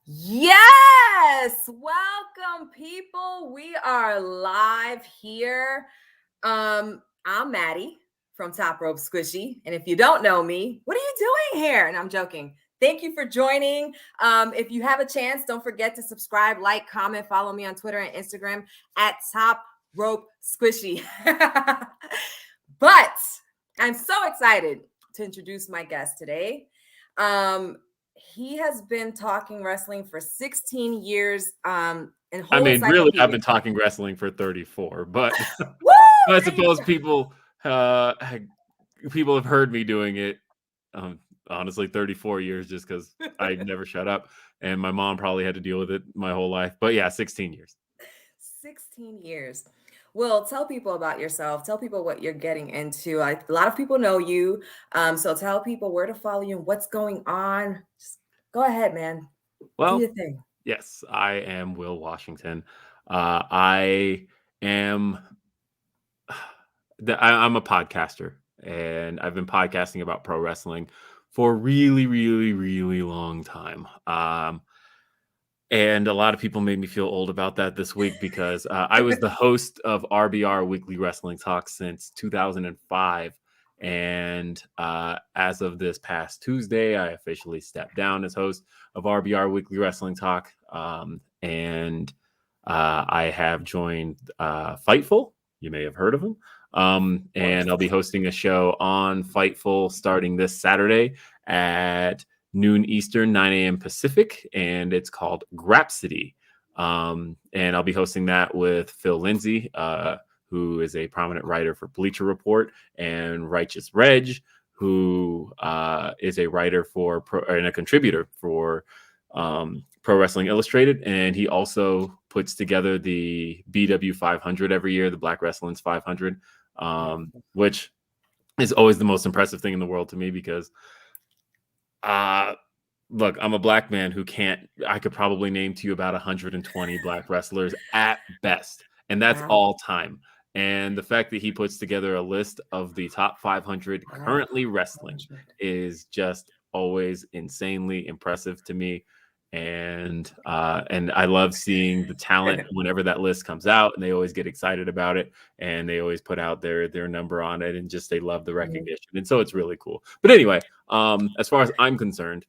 Yes! Welcome, people. We are live here. I'm Maddie from Top Rope Squishy. And if you don't know me, what are you doing here? And I'm joking. Thank you for joining. If you have a chance, don't forget to subscribe, like, comment, follow me on Twitter and Instagram at Top Rope Squishy. But I'm so excited to introduce my guest today. He has been talking wrestling for 16 years. Really, I've been talking wrestling for 34, but I suppose people have heard me doing it. Honestly, 34 years, just because I never shut up, and my mom probably had to deal with it my whole life. But yeah, 16 years. 16 years. Well, tell people about yourself. Tell people what you're getting into. A lot of people know you. So tell people where to follow you and what's going on. Just go ahead, man. Well, do your thing. Yes, I am Will Washington. I'm a podcaster, and I've been podcasting about pro wrestling for a really, really, really long time. And a lot of people made me feel old about that this week because I was the host of RBR Weekly Wrestling Talk since 2005. And as of this past Tuesday, I officially stepped down as host of RBR Weekly Wrestling Talk. And I have joined Fightful. You may have heard of them. And I'll be hosting a show on Fightful starting this Saturday at noon Eastern, 9 a.m. Pacific, and it's called Grapsity. And I'll be hosting that with Phil Lindsay, who is a prominent writer for Bleacher Report, and Righteous Reg, who is a writer and a contributor for Pro Wrestling Illustrated, and he also puts together the BW 500 every year, the Black Wrestling's 500, which is always the most impressive thing in the world to me because look, I'm a black man I could probably name to you about 120 black wrestlers at best. And that's all time. And the fact that he puts together a list of the top 500 currently wrestling is just always insanely impressive to me. And I love seeing the talent whenever that list comes out, and they always get excited about it, and they always put out their number on it, and just they love the recognition, and so it's really cool. But anyway, as far as I'm concerned,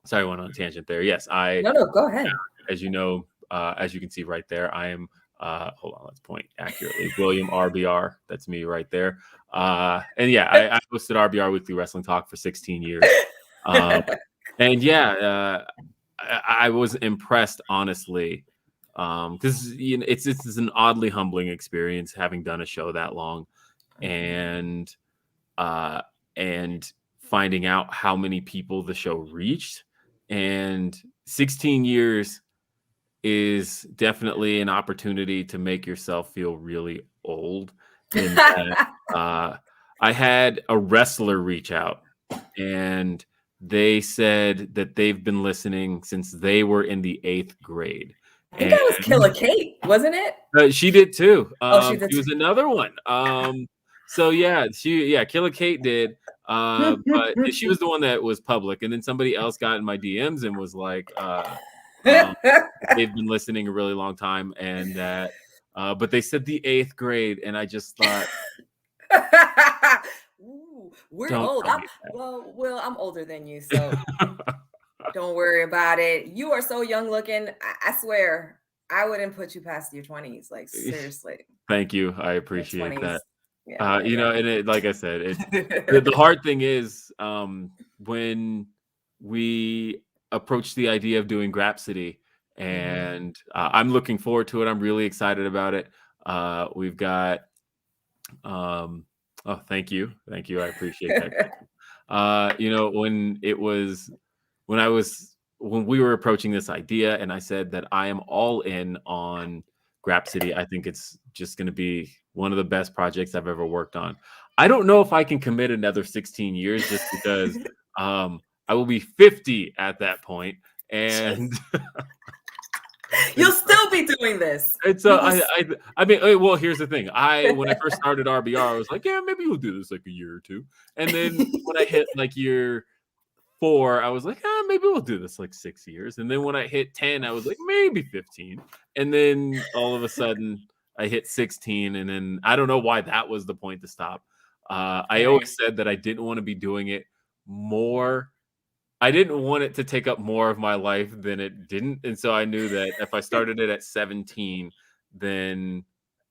sorry, I went on a tangent there. Yes, No, go ahead. As you know, as you can see right there, I am. Hold on, let's point accurately. William RBR, that's me right there. And yeah, I hosted RBR Weekly Wrestling Talk for 16 years, and yeah. I was impressed, honestly, because it's an oddly humbling experience having done a show that long, and finding out how many people the show reached. And 16 years is definitely an opportunity to make yourself feel really old. In that, I had a wrestler reach out, and they said that they've been listening since they were in the 8th grade. I think that was Killer Kate, wasn't it? She did too. She did. She was another one. So yeah, Killer Kate did. But she was the one that was public, and then somebody else got in my DMs and was like, they've been listening a really long time, and that, but they said the 8th grade, and I just thought. We're old. Well, I'm older than you, so don't worry about it. You are so young looking. I swear, I wouldn't put you past your 20s. Like, seriously. Thank you. I appreciate that. Yeah, and like I said, the hard thing is when we approached the idea of doing Grapsity, and I'm looking forward to it. I'm really excited about it. We've got oh, thank you. I appreciate that. When we were approaching this idea, and I said that I am all in on Grapsity, I think it's just going to be one of the best projects I've ever worked on. I don't know if I can commit another 16 years just because I will be 50 at that point, and you'll still be doing this. It's well, here's the thing. When I first started RBR, I was like, yeah, maybe we'll do this like a year or two. And then when I hit like year 4, I was like, maybe we'll do this like 6 years. And then when I hit 10, I was like, maybe 15. And then all of a sudden I hit 16. And then I don't know why that was the point to stop. I always said that I didn't want to be doing it more. I didn't want it to take up more of my life than it didn't. And so I knew that if I started it at 17, then,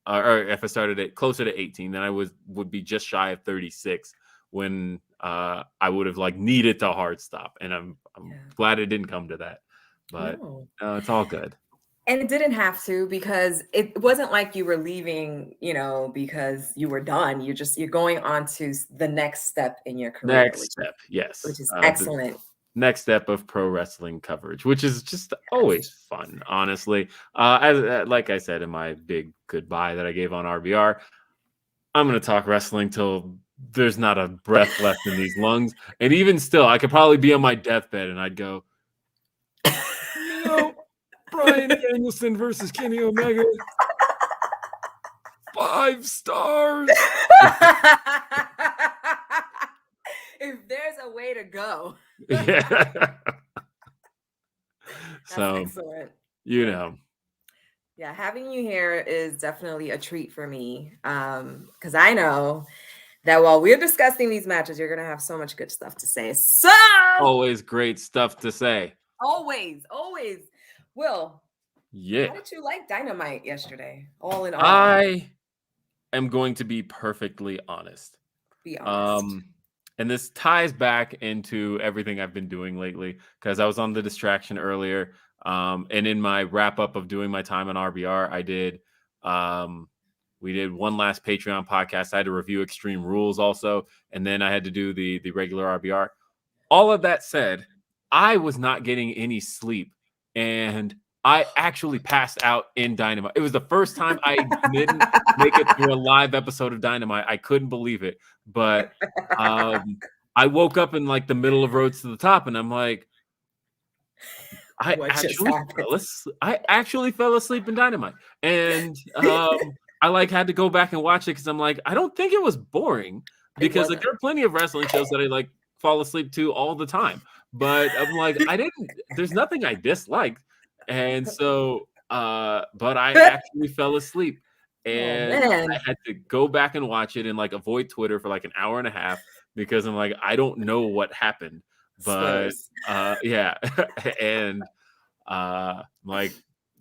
or if I started it closer to 18, then I would be just shy of 36 when I would have like needed to hard stop. And I'm glad it didn't come to that, but it's all good. And it didn't have to, because it wasn't like you were leaving, because you were done. You're going on to the next step in your career. Next step, yes. Which is excellent. Next step of pro wrestling coverage, which is just always fun, honestly. Like I said in my big goodbye that I gave on RBR, I'm going to talk wrestling till there's not a breath left in these lungs. And even still, I could probably be on my deathbed and I'd go, Bryan Danielson versus Kenny Omega. 5 stars. If there's a way to go. Yeah. So excellent. Yeah, having you here is definitely a treat for me, because I know that while we're discussing these matches, you're gonna have so much good stuff to say. So always great stuff to say. Always. Will, yeah, how did you like Dynamite yesterday? All in all, I am going to be perfectly honest. Be honest. And this ties back into everything I've been doing lately, because I was on the distraction earlier. And in my wrap up of doing my time on RBR, we did one last Patreon podcast. I had to review Extreme Rules also. And then I had to do the regular RBR. All of that said, I was not getting any sleep. And I actually passed out in Dynamite. It was the first time I didn't make it through a live episode of Dynamite. I couldn't believe it. But I woke up in like the middle of Rhodes to the Top, and I'm like, I actually fell asleep in Dynamite. And I like had to go back and watch it because I'm like, I don't think it was boring, because like there are plenty of wrestling shows that I like fall asleep to all the time. But I'm like, there's nothing I disliked. And so, but I actually fell asleep, and I had to go back and watch it and like avoid Twitter for like an hour and a half, because I'm like, I don't know what happened, but and like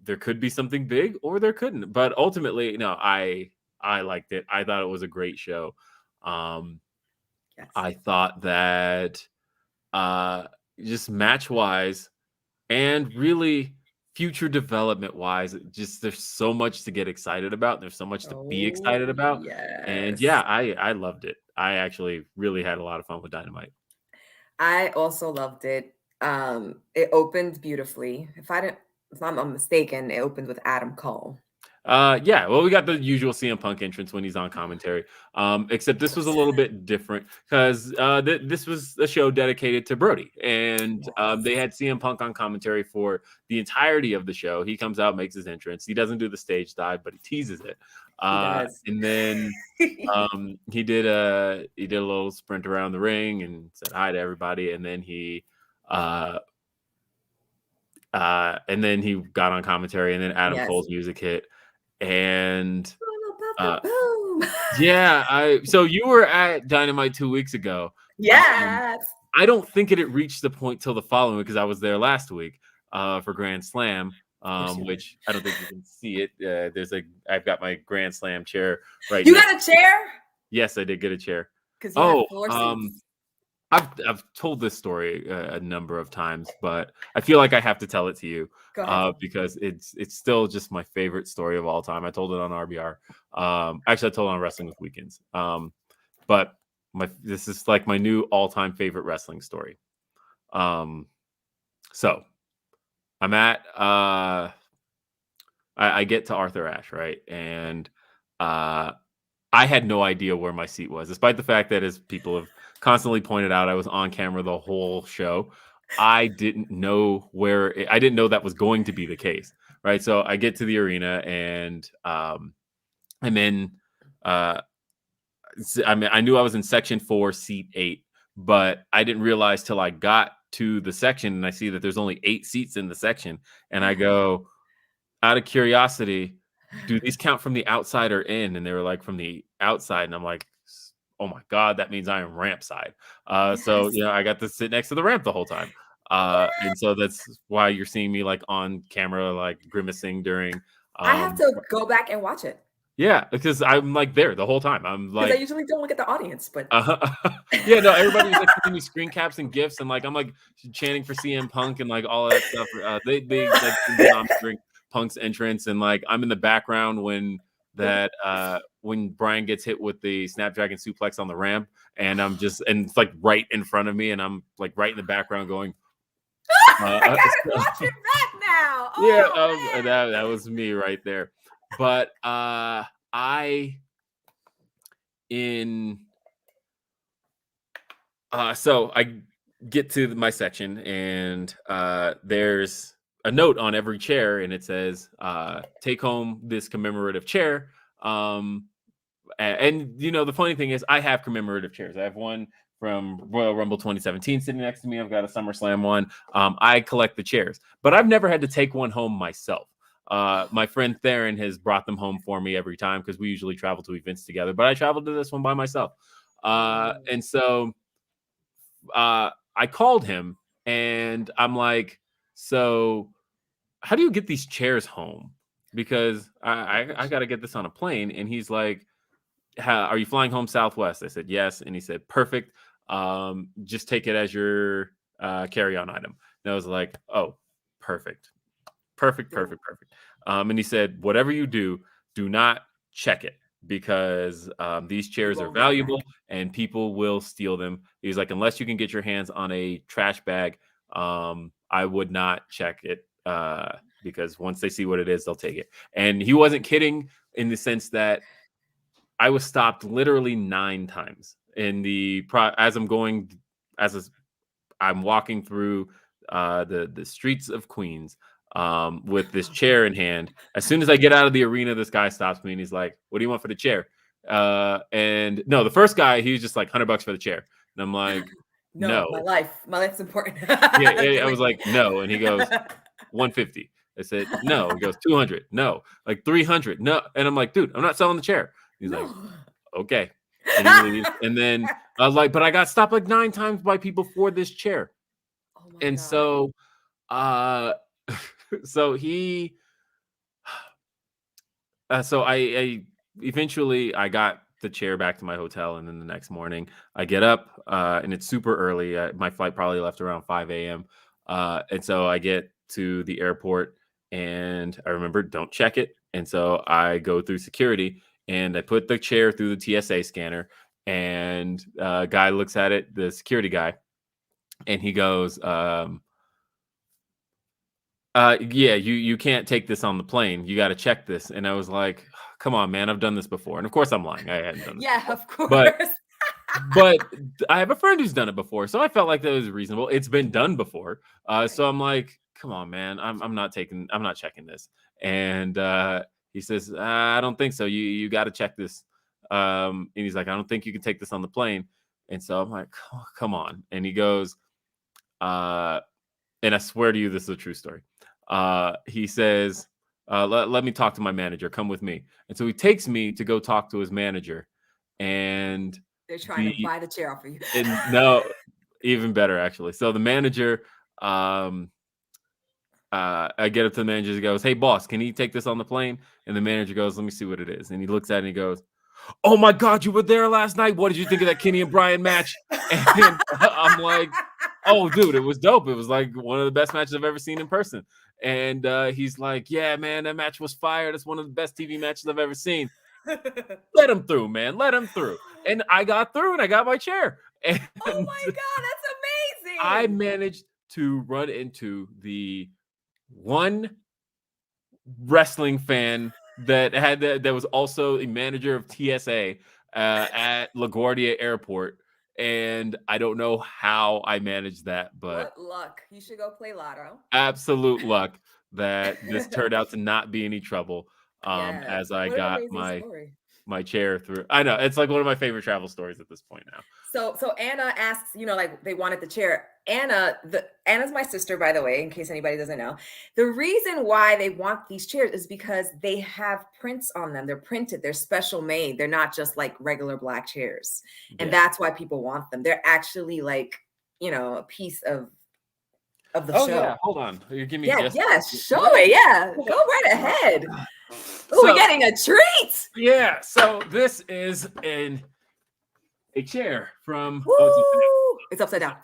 there could be something big or there couldn't, but ultimately, no, I liked it. I thought it was a great show. I thought that just match wise and really future development wise, just there's so much to get excited about. There's so much to be excited about. And I loved it. I actually really had a lot of fun with Dynamite. I also loved it. It opened beautifully. If I'm mistaken, it opened with Adam Cole. Well, we got the usual CM Punk entrance when he's on commentary. Except this was a little bit different, because this was a show dedicated to Brody, and they had CM Punk on commentary for the entirety of the show. He comes out, makes his entrance. He doesn't do the stage dive, but he teases it. And then he did a little sprint around the ring and said hi to everybody, and then he got on commentary, and then Adam Cole's music hit. And so you were at Dynamite 2 weeks ago. Yes. I don't think it reached the point till the following week, because I was there last week for Grand Slam, which I don't think you can see it. I've got my Grand Slam chair right now. You got a chair? Yes, I did get a chair. I've told this story a number of times, but I feel like I have to tell it to you because it's still just my favorite story of all time. I told it on RBR. Actually, I told it on Wrestling with Weekends. But this is like my new all-time favorite wrestling story. So I'm at I get to Arthur Ashe, right? And I had no idea where my seat was, despite the fact that, as people have constantly pointed out, I was on camera the whole show. I didn't know I didn't know that was going to be the case, right? So I get to the arena, and I'm in. I knew I was in section 4, seat 8, but I didn't realize till I got to the section and I see that there's only 8 seats in the section. And I go, out of curiosity, do these count from the outside or in? And they were like, from the outside. And I'm like, oh my God, that means I am ramp side. So, Yes. I got to sit next to the ramp the whole time. And so that's why you're seeing me like on camera, like grimacing during. I have to go back and watch it. Yeah, because I'm like there the whole time. I'm Because I like, usually don't look at the audience, but yeah, no, everybody was like giving me screen caps and gifts, and like I'm like chanting for CM Punk and like all of that stuff. They like during Punk's entrance, and like I'm in the background when when Brian gets hit with the Snapdragon suplex on the ramp, and I'm just and it's like right in front of me, and I'm like right in the background going. I gotta watch it back now. Yeah, that was me right there. But so I get to my section, and there's a note on every chair, and it says, take home this commemorative chair. And the funny thing is I have commemorative chairs. I have one from Royal Rumble 2017 sitting next to me. I've got a SummerSlam one. I collect the chairs, but I've never had to take one home myself. My friend Theron has brought them home for me every time because we usually travel to events together, but I traveled to this one by myself. And so I called him and I'm like, so how do you get these chairs home? Because I got to get this on a plane. And he's like, are you flying home Southwest? I said, yes. And he said, perfect. Just take it as your carry-on item. And I was like, oh, perfect. And he said, whatever you do not check it because these chairs are valuable and people will steal them. He's like, unless you can get your hands on a trash bag, I would not check it because once they see what it is, they'll take it. And he wasn't kidding in the sense that I was stopped literally 9 times in as I'm walking through the streets of Queens with this chair in hand. As soon as I get out of the arena, this guy stops me and he's like, "What do you want for the chair?" And no, the first guy, he was just like $100 for the chair, and I'm like, "No, my life's important." yeah, I was like, "No," and he goes, "150." I said, "No." He goes, "200." No, like 300. No, and I'm like, "Dude, I'm not selling the chair." He's like, "Okay," and he leaves. And then I was like, "But I got stopped like 9 times by people for this chair." Oh my And God. so he so I eventually I got the chair back to my hotel, and then the next morning I get up and it's super early. My flight probably left around 5 a.m. And so I get to the airport and I remember don't check it. And so I go through security and I put the chair through the TSA scanner, and guy looks at it, the security guy, and he goes, yeah, you can't take this on the plane. You got to check this. And I was like, come on, man, I've done this before. And of course I'm lying. I hadn't done this before. Of course. But I have a friend who's done it before. So I felt like that was reasonable. It's been done before. So I'm like, come on, man, I'm not checking this. And he says, I don't think so. You got to check this. And he's like, I don't think you can take this on the plane. And so I'm like, oh, come on. And he goes, and I swear to you, this is a true story. He says, let me talk to my manager. Come with me. And so he takes me to go talk to his manager. And they're trying to buy the chair off of you. And no, even better, actually. So the manager, I get up to the manager and goes, hey, boss, can he take this on the plane? And the manager goes, let me see what it is. And he looks at it and he goes, oh my God, you were there last night. What did you think of that Kenny and Bryan match? And I'm like, oh, dude, it was dope. It was like one of the best matches I've ever seen in person. And he's like, yeah, man, that match was fire. That's one of the best TV matches I've ever seen. Let him through, man. Let him through. And I got through and I got my chair. And oh my God, that's amazing. I managed to run into the one wrestling fan that was also a manager of TSA at LaGuardia Airport. And I don't know how I managed that, but what luck. You should go play lotto. Absolute luck that this turned out to not be any trouble. As I got my story. my chair through. I know it's like one of my favorite travel stories at this point now. So Anna asks, like they wanted the chair. Anna's my sister, by the way, in case anybody doesn't know. The reason why they want these chairs is because they have prints on them. They're printed. They're special made. They're not just like regular black chairs, and that's why people want them. They're actually like a piece of the show. Yeah, hold on. You're giving me show it. Yeah, go right ahead. Oh, we're getting a treat. Yeah, so this is a chair from it's upside down.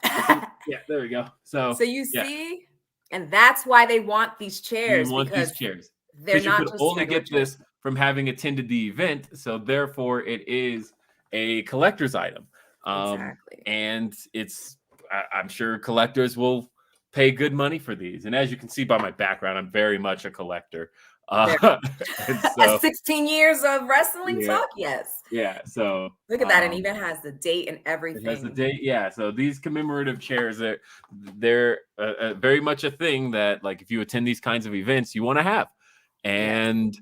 Yeah, there we go. So you see, and that's why they want these chairs. You want these chairs. They're not you could only get this from having attended the event, so therefore it is a collector's item. Exactly. And I'm sure collectors will pay good money for these. And as you can see by my background, I'm very much a collector. 16 years of wrestling talk, yes. Yeah, so look at that, and even has the date and everything. It has the date, yeah. So these commemorative chairs, they're very much a thing that, like, if you attend these kinds of events, you want to have. And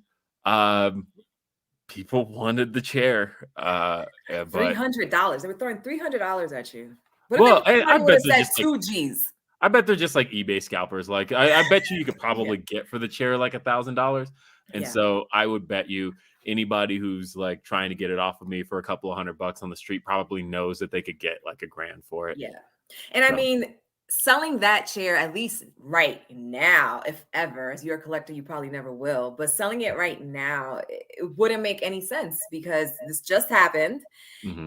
people wanted the chair. $300. They were throwing $300 at you. I bet they're just 2 G's. I bet they're just like eBay scalpers. Like I bet you could probably get for the chair like $1,000. And so I would bet you anybody who's like trying to get it off of me for a couple of $100 on the street probably knows that they could get like $1,000 for it. Yeah. And I mean, selling that chair, at least right now, if ever, as you're a collector, you probably never will, but selling it right now, it wouldn't make any sense because this just happened.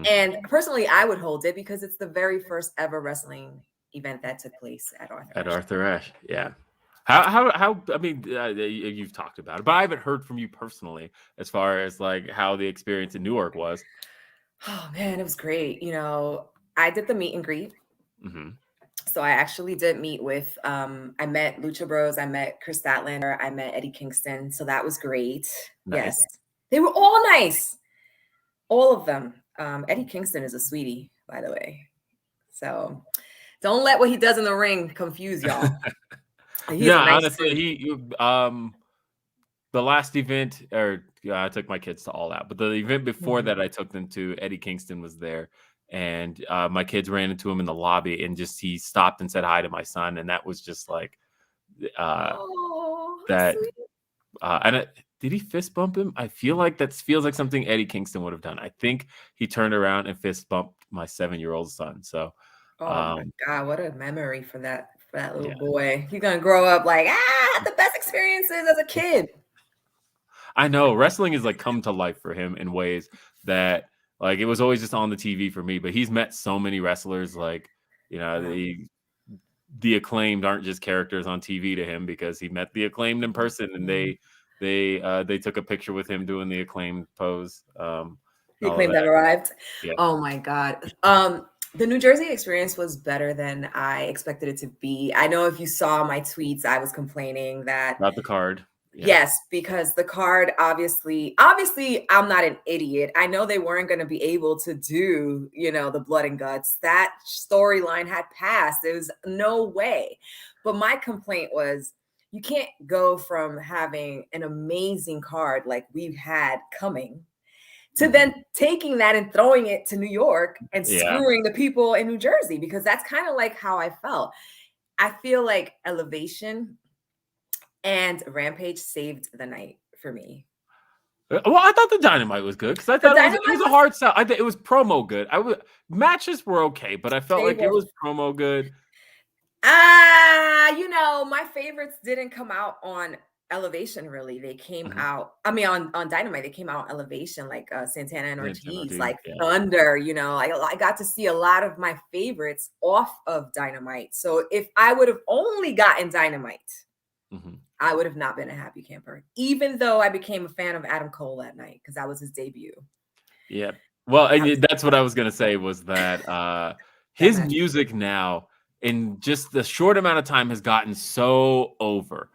And personally, I would hold it because it's the very first ever wrestling event that took place at Arthur Ashe. Yeah. How I mean, you've talked about it, but I haven't heard from you personally as far as like how the experience in Newark was. Oh man, it was great. I did the meet and greet. So I actually did meet with I met Lucha Bros, I met Chris Statlander, I met Eddie Kingston. So that was great. Nice. Yes. They were all nice. All of them. Eddie Kingston is a sweetie, by the way. So don't let what he does in the ring confuse y'all. Honestly, the last event, I took my kids to All Out, but the event before that, I took them to, Eddie Kingston was there, and my kids ran into him in the lobby, and he stopped and said hi to my son, and that was just like that. Did he fist bump him? I feel like that feels like something Eddie Kingston would have done. I think he turned around and fist bumped my 7-year-old son. So. Oh my God, what a memory for that little boy. He's gonna grow up like the best experiences as a kid. I know wrestling has like come to life for him in ways that like it was always just on the TV for me, but he's met so many wrestlers like the Acclaimed aren't just characters on TV to him because he met the Acclaimed in person and they took a picture with him doing the Acclaimed pose. The Acclaimed that arrived. Yeah. Oh my God. The New Jersey experience was better than I expected it to be. I know if you saw my tweets, I was complaining that about the card. Yeah. Yes, because the card, obviously, I'm not an idiot. I know they weren't going to be able to do, the blood and guts. That storyline had passed. There was no way. But my complaint was, you can't go from having an amazing card like we've had coming to then taking that and throwing it to New York and screwing the people in New Jersey, because that's kind of like how I felt. I feel like Elevation and Rampage saved the night for me. Well, I thought the Dynamite was good because I thought it was a hard sell. I think it was promo good. Matches were okay, but I felt like it was promo good. My favorites didn't come out on Elevation, really. They came out, on Dynamite, they came out on Elevation, like Santana and Ortiz, Thunder, I got to see a lot of my favorites off of Dynamite. So if I would have only gotten Dynamite, I would have not been a happy camper, even though I became a fan of Adam Cole that night because that was his debut. Yeah. Well, that's what I was going to say was that his music now in just the short amount of time has gotten so over.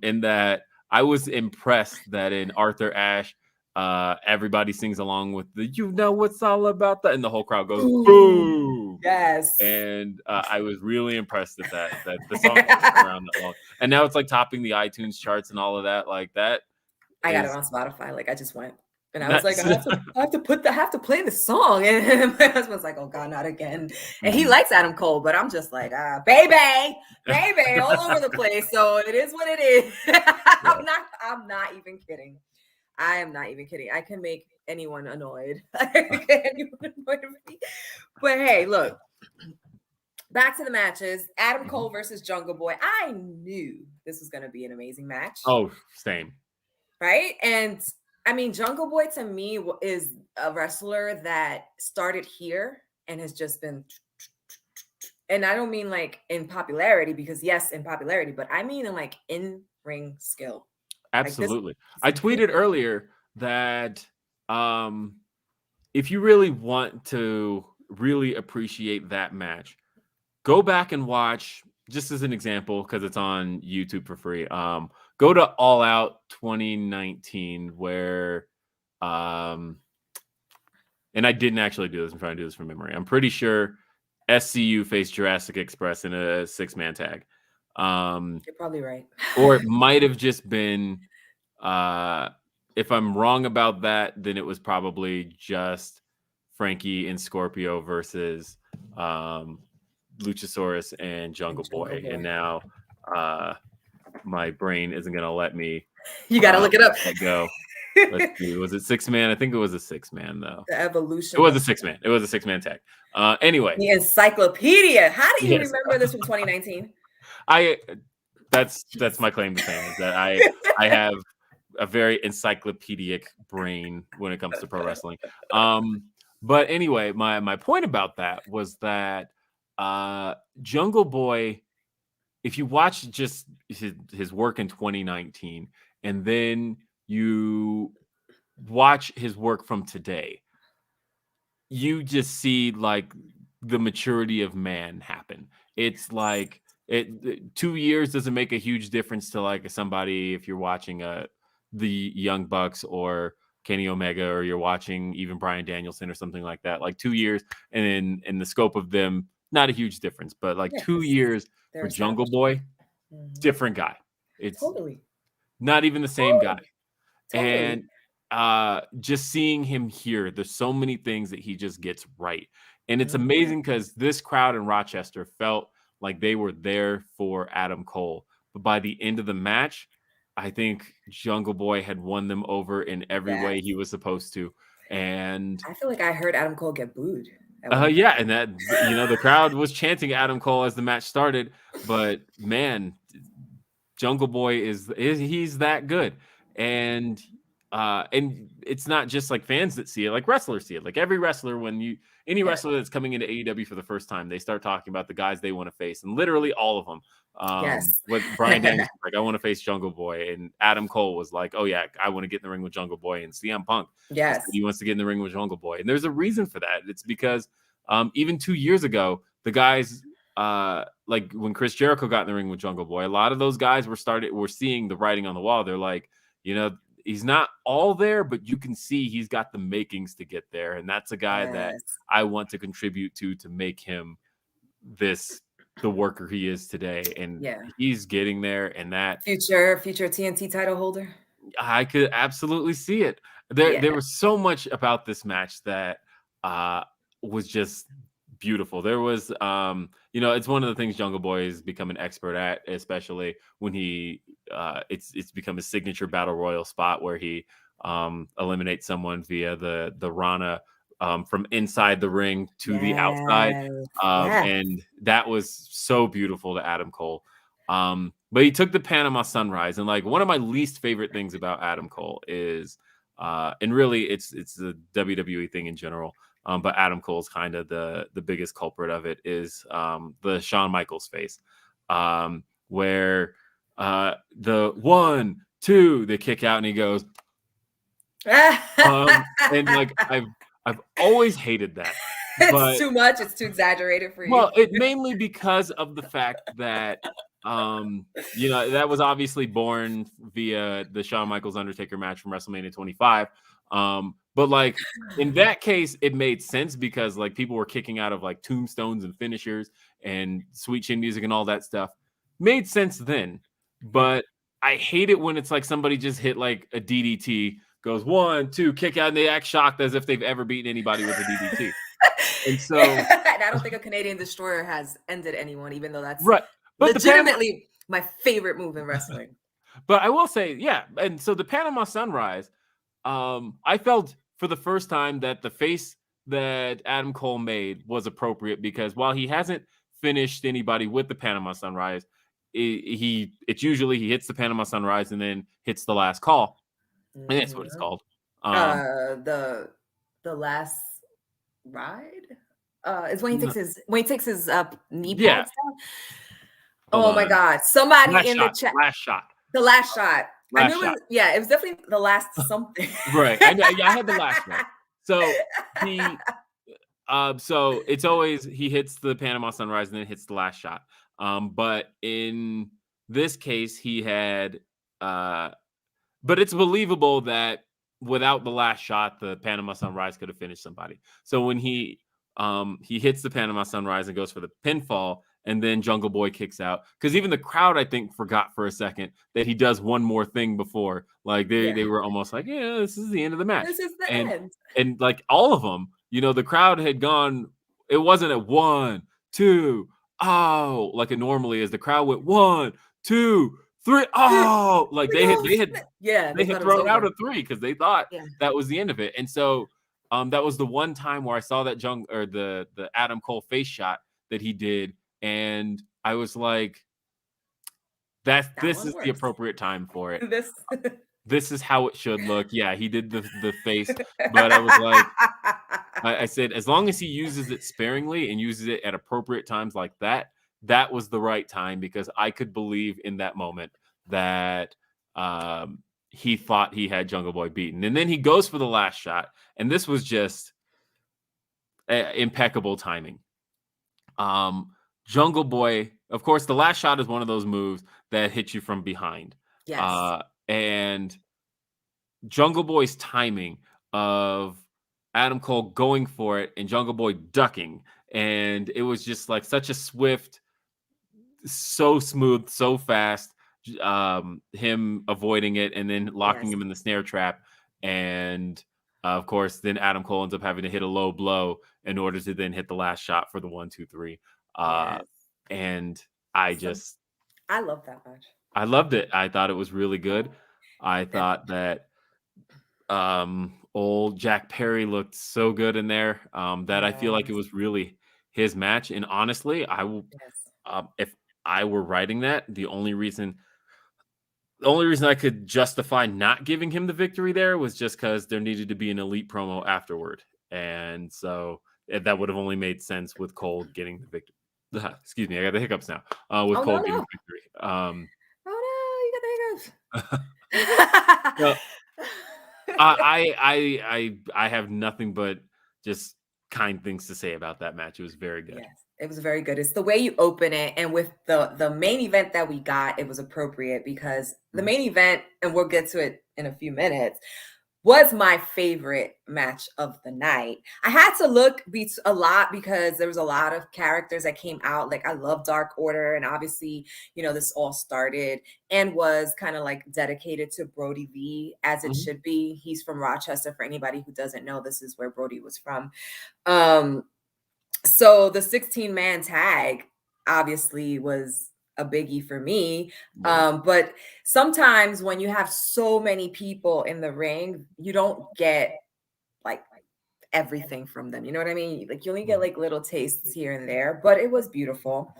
In that I was impressed that in Arthur Ashe, everybody sings along with what's all about that, and the whole crowd goes boo. Yes. And I was really impressed at that the song was around that long, and now it's like topping the iTunes charts and all of that. Like that, I got it on Spotify. Like I just went And I was like, I have to play the song. And my husband's like, oh God, not again. And he likes Adam Cole, but I'm just like, baby, all over the place. So it is what it is. I'm not even kidding. I am not even kidding. I can make anyone annoyed. But hey, look. Back to the matches. Adam Cole versus Jungle Boy. I knew this was going to be an amazing match. Oh, same. Right? And I mean, Jungle Boy to me is a wrestler that started here and has just been, and I don't mean like in popularity, because yes, in popularity, but I mean in like in-ring skill. Absolutely. Like I tweeted earlier that if you really want to really appreciate that match, go back and watch, just as an example, because it's on YouTube for free. Go to All Out 2019, where, and I didn't actually do this. I'm trying to do this from memory. I'm pretty sure SCU faced Jurassic Express in a 6-man tag. You're probably right. Or it might have just been, if I'm wrong about that, then it was probably just Frankie and Scorpio versus Luchasaurus and Jungle Boy. And now my brain isn't going to let me. You got to look it up. Go. Let's see. Was it 6-man? I think it was a 6-man, though. The evolution. It was a 6-man. It was a 6-man tag. Anyway. The encyclopedia. How do you remember this from 2019? That's my claim to fame, is that I have a very encyclopedic brain when it comes to pro wrestling. But anyway, my point about that was that Jungle Boy, if you watch just his work in 2019 and then you watch his work from today, you just see like the maturity of man happen. It's like 2 years doesn't make a huge difference to like somebody if you're watching the Young Bucks or Kenny Omega, or you're watching even Bryan Danielson or something like that. Like 2 years, and in the scope of them, not a huge difference, but like 2 years for Jungle Boy, different guy. It's totally not even the same guy. Totally. And just seeing him here, there's so many things that he just gets right. And it's amazing because this crowd in Rochester felt like they were there for Adam Cole. But by the end of the match, I think Jungle Boy had won them over in every way he was supposed to. And I feel like I heard Adam Cole get booed. Yeah, and that, the crowd was chanting Adam Cole as the match started. But man, Jungle Boy he's that good. And it's not just like fans that see it, like wrestlers see it. Like every wrestler, any wrestler that's coming into AEW for the first time, they start talking about the guys they want to face, and literally all of them. With Bryan Danielson, like, I want to face Jungle Boy, and Adam Cole was like, oh yeah, I want to get in the ring with Jungle Boy, and CM Punk, he wants to get in the ring with Jungle Boy, and there's a reason for that. It's because even 2 years ago, the guys, like when Chris Jericho got in the ring with Jungle Boy, a lot of those guys were seeing the writing on the wall. They're like, he's not all there, but you can see he's got the makings to get there. And that's a guy that I want to contribute to make him the worker he is today. And he's getting there. And that future TNT title holder, I could absolutely see it. There was so much about this match that was just beautiful. There was, it's one of the things Jungle Boy has become an expert at, especially when it's become a signature battle royal spot where he eliminates someone via the Rana from inside the ring to the outside. And that was so beautiful to Adam Cole. But he took the Panama Sunrise, and like one of my least favorite things about Adam Cole is, and really it's the WWE thing in general. But Adam Cole's kind of the biggest culprit of it is the Shawn Michaels face, where the 1, 2, they kick out and he goes, and like I've always hated that. But, it's too much. It's too exaggerated for you. Well, it mainly because of the fact that that was obviously born via the Shawn Michaels Undertaker match from WrestleMania 25. But like in that case, it made sense because like people were kicking out of like tombstones and finishers and sweet chin music and all that stuff. Made sense then. But I hate it when it's like somebody just hit like a DDT goes 1, 2, kick out, and they act shocked as if they've ever beaten anybody with a DDT. And so, and I don't think a Canadian Destroyer has ended anyone, even though that's right. But legitimately my favorite move in wrestling. But I will say, yeah. And so the Panama Sunrise, I felt for the first time that the face that Adam Cole made was appropriate, because while he hasn't finished anybody with the Panama Sunrise, it's usually he hits the Panama Sunrise and then hits the last call. And that's what it's called. The last ride is when he takes his knee pads down. Oh my God! Somebody in the chat. Last shot. The last shot. Last I knew it was, yeah, it was definitely the last something. Right. I had the last shot. So he, so it's always he hits the Panama Sunrise and then hits the last shot. But in this case, he had, but it's believable that without the last shot, the Panama Sunrise could have finished somebody. So when he hits the Panama Sunrise and goes for the pinfall, and then Jungle Boy kicks out, because even the crowd, I think, forgot for a second that he does one more thing before. Like they were almost like, yeah, this is the end of the match. This is the end. And like all of them, the crowd had gone. It wasn't a 1, 2, oh, like it normally is. The crowd went 1, 2, 3, oh, like they had thrown out a 3 because they thought that was the end of it. And so that was the one time where I saw that the Adam Cole face shot that he did. And I was like, this is the appropriate time for it. This is how it should look. Yeah, he did the face, but I was like, I said, as long as he uses it sparingly and uses it at appropriate times like that, that was the right time, because I could believe in that moment that he thought he had Jungle Boy beaten. And then he goes for the last shot, and this was just impeccable timing. Jungle Boy, of course, the last shot is one of those moves that hits you from behind. Yes. And Jungle Boy's timing of Adam Cole going for it and Jungle Boy ducking, and it was just like such a swift, so smooth, so fast, him avoiding it and then locking him in the snare trap. And of course, then Adam Cole ends up having to hit a low blow in order to then hit the last shot for the 1, 2, 3. And I love that match. I loved it. I thought it was really good. I thought that old Jack Perry looked so good in there that I feel like it was really his match. And honestly, if I were writing that, the only reason I could justify not giving him the victory there was just because there needed to be an elite promo afterward. And so that would have only made sense with Cole getting the victory. Excuse me, I got the hiccups now. With Cole getting the victory. Oh no, you got the hiccups. So, I have nothing but just kind things to say about that match. It was very good. Yes, it was very good. It's the way you open it, and with the main event that we got, it was appropriate, because the main event, and we'll get to it in a few minutes, was my favorite match of the night. I had to look a lot because there was a lot of characters that came out. Like, I love Dark Order, and obviously, this all started and was kind of like dedicated to Brody V, as it should be. He's from Rochester. For anybody who doesn't know, this is where Brody was from. So the 16-man tag obviously was a biggie for me. But sometimes when you have so many people in the ring, you don't get like everything from them. You know what I mean? Like, you only get like little tastes here and there, but it was beautiful.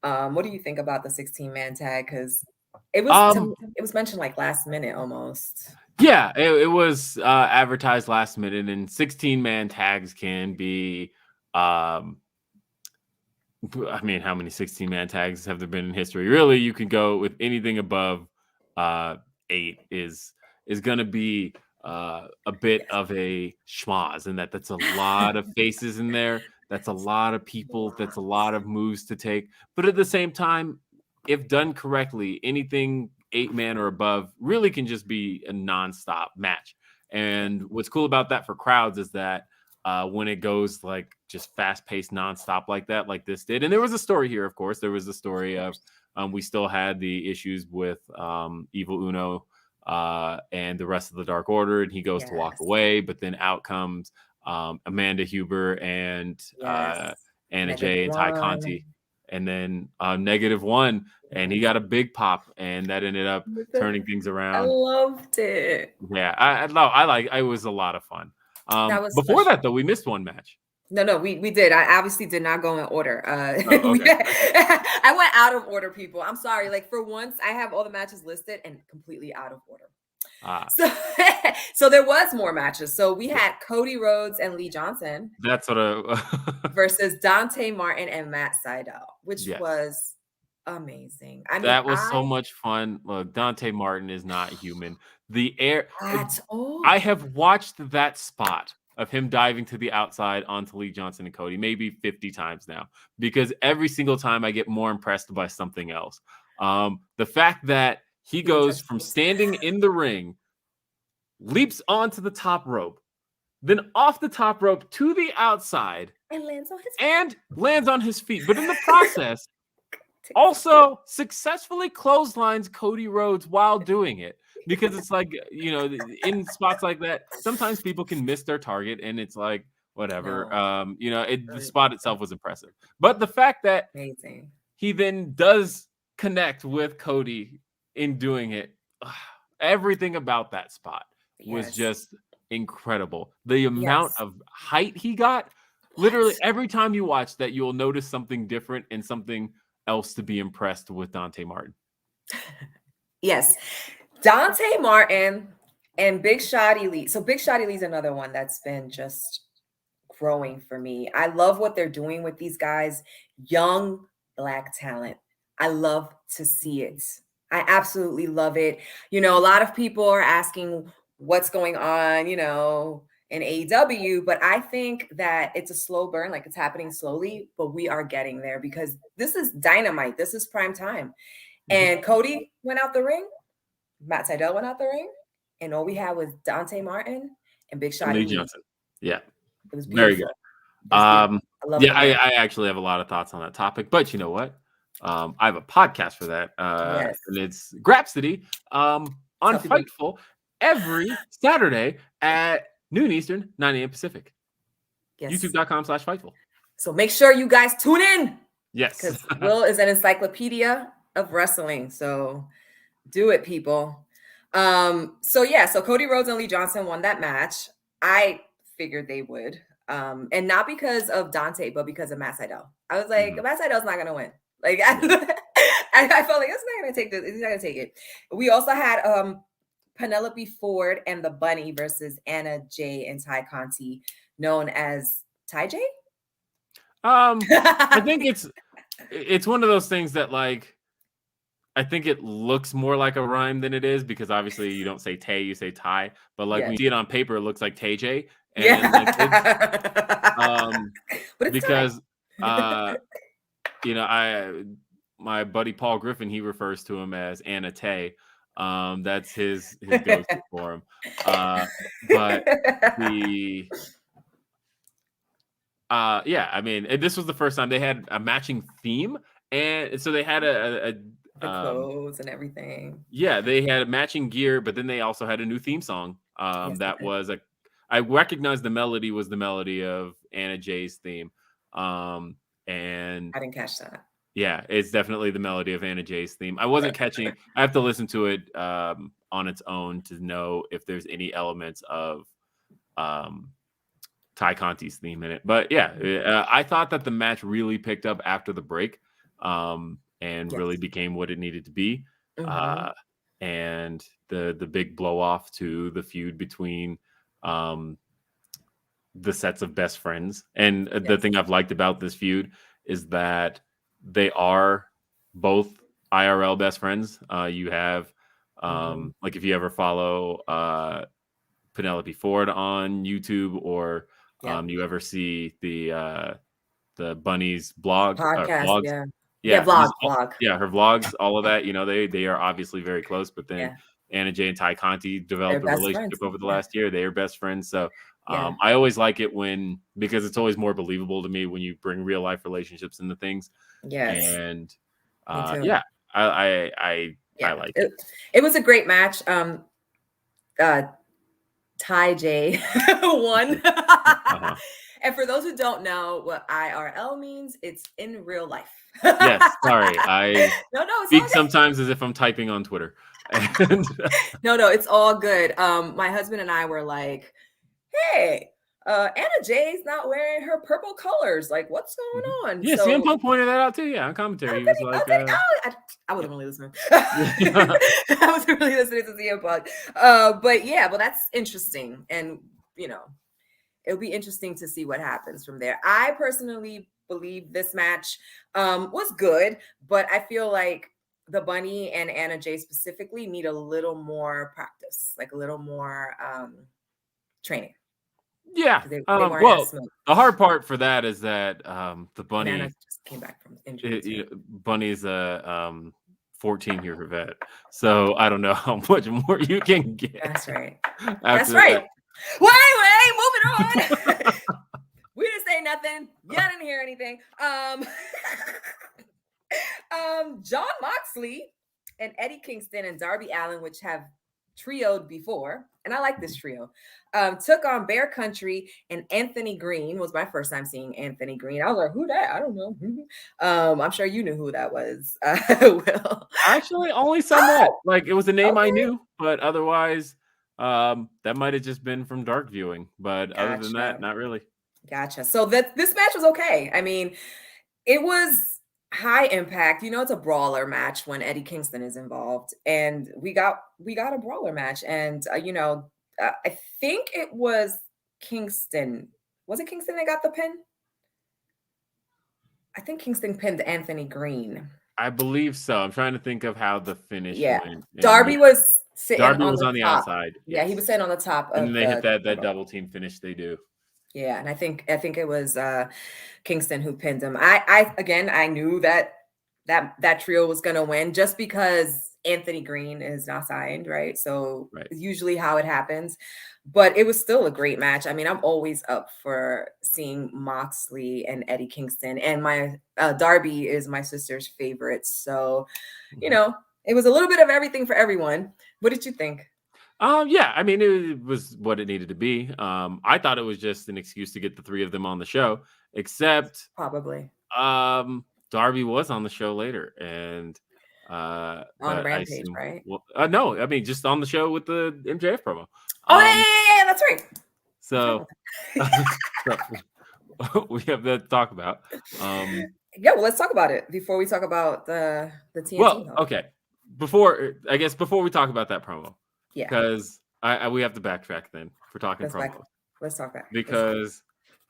What do you think about the 16-man tag? Because it was mentioned like last minute almost. Yeah, it was advertised last minute, and 16-man tags can be I mean, how many 16-man tags have there been in history? Really, you can go with anything above 8 is going to be a bit of a schmoz, and that's a lot of faces in there. That's a lot of people. That's a lot of moves to take. But at the same time, if done correctly, anything 8-man or above really can just be a nonstop match. And what's cool about that for crowds is that when it goes like just fast-paced nonstop like that, like this did. And there was a story here, of course. There was a story of we still had the issues with Evil Uno and the rest of the Dark Order, and he goes to walk Yes. away, but then out comes Amanda Huber and Yes. Anna Jay and Tay -1. Conti, and then -1, and he got a big pop, and that ended up turning things I around. loved it. Yeah, it was a lot of fun. That was Before special. that, though, we missed one match. No, we did. I obviously did not go in order. Oh, okay. I went out of order, people. I'm sorry. Like for once, I have all the matches listed and completely out of order. So, so there was more matches. So we had Cody Rhodes and Lee Johnson. That's what versus Dante Martin and Matt Sydal, which Yes. was amazing. I mean, that was so much fun. Look, Dante Martin is not human. The air at all. I have watched that spot of him diving to the outside onto Lee Johnson and Cody maybe 50 times now, because every single time I get more impressed by something else. The fact that he goes from standing in the ring, leaps onto the top rope, then off the top rope to the outside, and lands on his feet. But in the process, also successfully clotheslines Cody Rhodes while doing it. Because it's like, in spots like that, sometimes people can miss their target, and it's like, whatever. No. The spot itself was impressive. But the fact that amazing. He then does connect with Cody in doing it, everything about that spot was just incredible. The amount of height he got, literally every time you watch that, you'll notice something different and something else to be impressed with Dante Martin. Yes. Dante Martin and Big Shotty Lee. So Big Shotty Lee's another one that's been just growing for me. I love what they're doing with these guys. Young Black talent. I love to see it. I absolutely love it. A lot of people are asking what's going on, in AEW, but I think that it's a slow burn, like it's happening slowly, but we are getting there because this is Dynamite. This is prime time. And Cody went out the ring. Matt Sydal went out the ring, and all we had was Dante Martin and Big Shotty Lee. Johnson. Yeah, it was very good. I love it. I actually have a lot of thoughts on that topic, but you know what? I have a podcast for that, and it's Grapsity on Fightful every Saturday at noon Eastern, 9 a.m. Pacific. Yes. YouTube.com/Fightful. So make sure you guys tune in. Yes, because Will is an encyclopedia of wrestling. So do it, people. So Cody Rhodes and Lee Johnson won that match. I figured they would. And not because of Dante, but because of Matt Sydal. I was like, Matt Sydal's not gonna win. Like I felt like it's not gonna take this. He's not gonna take it. We also had Penelope Ford and the Bunny versus Anna Jay and Tay Conti, known as Tay J. I think it's one of those things that, like, I think it looks more like a rhyme than it is, because obviously you don't say Tay, you say Ty. But like when you see it on paper, it looks like Tay J. And but because my buddy Paul Griffin, he refers to him as Anna Tay. That's his go-to for him. But this was the first time they had a matching theme, and so they had the clothes and everything. Yeah, they had matching gear, but then they also had a new theme song. I recognized the melody was the melody of Anna Jay's theme. And I didn't catch that. Yeah, it's definitely the melody of Anna Jay's theme. I wasn't catching. I have to listen to it on its own to know if there's any elements of Tay Conti's theme in it. But yeah, I thought that the match really picked up after the break. And really became what it needed to be. And the big blow off to the feud between the sets of best friends. And the thing I've liked about this feud is that they are both IRL best friends. You have like if you ever follow Penelope Ford on YouTube, or you ever see the Bunny's blog podcast, vlog. Vlog. Yeah, her vlogs, all of that. They are obviously very close. But then Anna Jay and Tay Conti developed a relationship over the last year. They are best friends. So I always like it because it's always more believable to me when you bring real life relationships into things. Yes. And I like it. It was a great match. Ty J won. Uh-huh. And for those who don't know what IRL means, it's in real life. Yes, sorry. I no, it's speak all good. sometimes as if I'm typing on Twitter. And No, it's all good. My husband and I were like, hey, Anna Jay's not wearing her purple colors. Like, what's going on? yeah, CM Punk pointed that out too. Yeah, on commentary. He was like, I wasn't really listening. I wasn't really listening to CM Punk. But that's interesting. And, it'll be interesting to see what happens from there. I personally believe this match was good, but I feel like the Bunny and Anna Jay specifically need a little more practice, like a little more training. Yeah. They Well, the hard part for that is that the Bunny Nana just came back from injury. Bunny's a 14-year vet, so I don't know how much more you can get. That's right. That's right. Well, anyway, moving on. We didn't say nothing. You didn't hear anything. John Moxley and Eddie Kingston and Darby Allin, which have trioed before, and I like this trio, took on Bear Country and Anthony Greene. Was my first time seeing Anthony Greene. I was like, who that? I don't know. I'm sure you knew who that was. Will. Actually, only somewhat. Like, it was a name I knew, but otherwise, that might have just been from dark viewing. But other than that, not really. Gotcha. So this match was okay. I mean, it was high impact. It's a brawler match when Eddie Kingston is involved, and we got a brawler match. And I think it was Kingston. Was it Kingston that got the pin? I think Kingston pinned Anthony Greene. I believe so. I'm trying to think of how the finish went. Darby was sitting. Darby was on the outside. Yeah, he was sitting on the top. And then they hit that double team finish. They do. Yeah, and I think it was Kingston who pinned him. I knew that trio was gonna win just because Anthony Greene is not signed, right? So usually how it happens. But it was still a great match. I mean, I'm always up for seeing Moxley and Eddie Kingston, and my Darby is my sister's favorite. So, it was a little bit of everything for everyone. What did you think? Yeah, I mean, it was what it needed to be. I thought it was just an excuse to get the three of them on the show, except probably Darby was on the show later, and on Rampage, right? Well, no, I mean just on the show with the MJF promo. Yeah, that's right. So we have that to talk about. Yeah, well, let's talk about it before we talk about the TNT. Well, okay. Before we talk about that promo. Yeah. Because we have to backtrack then for talking promo. Let's talk back. Because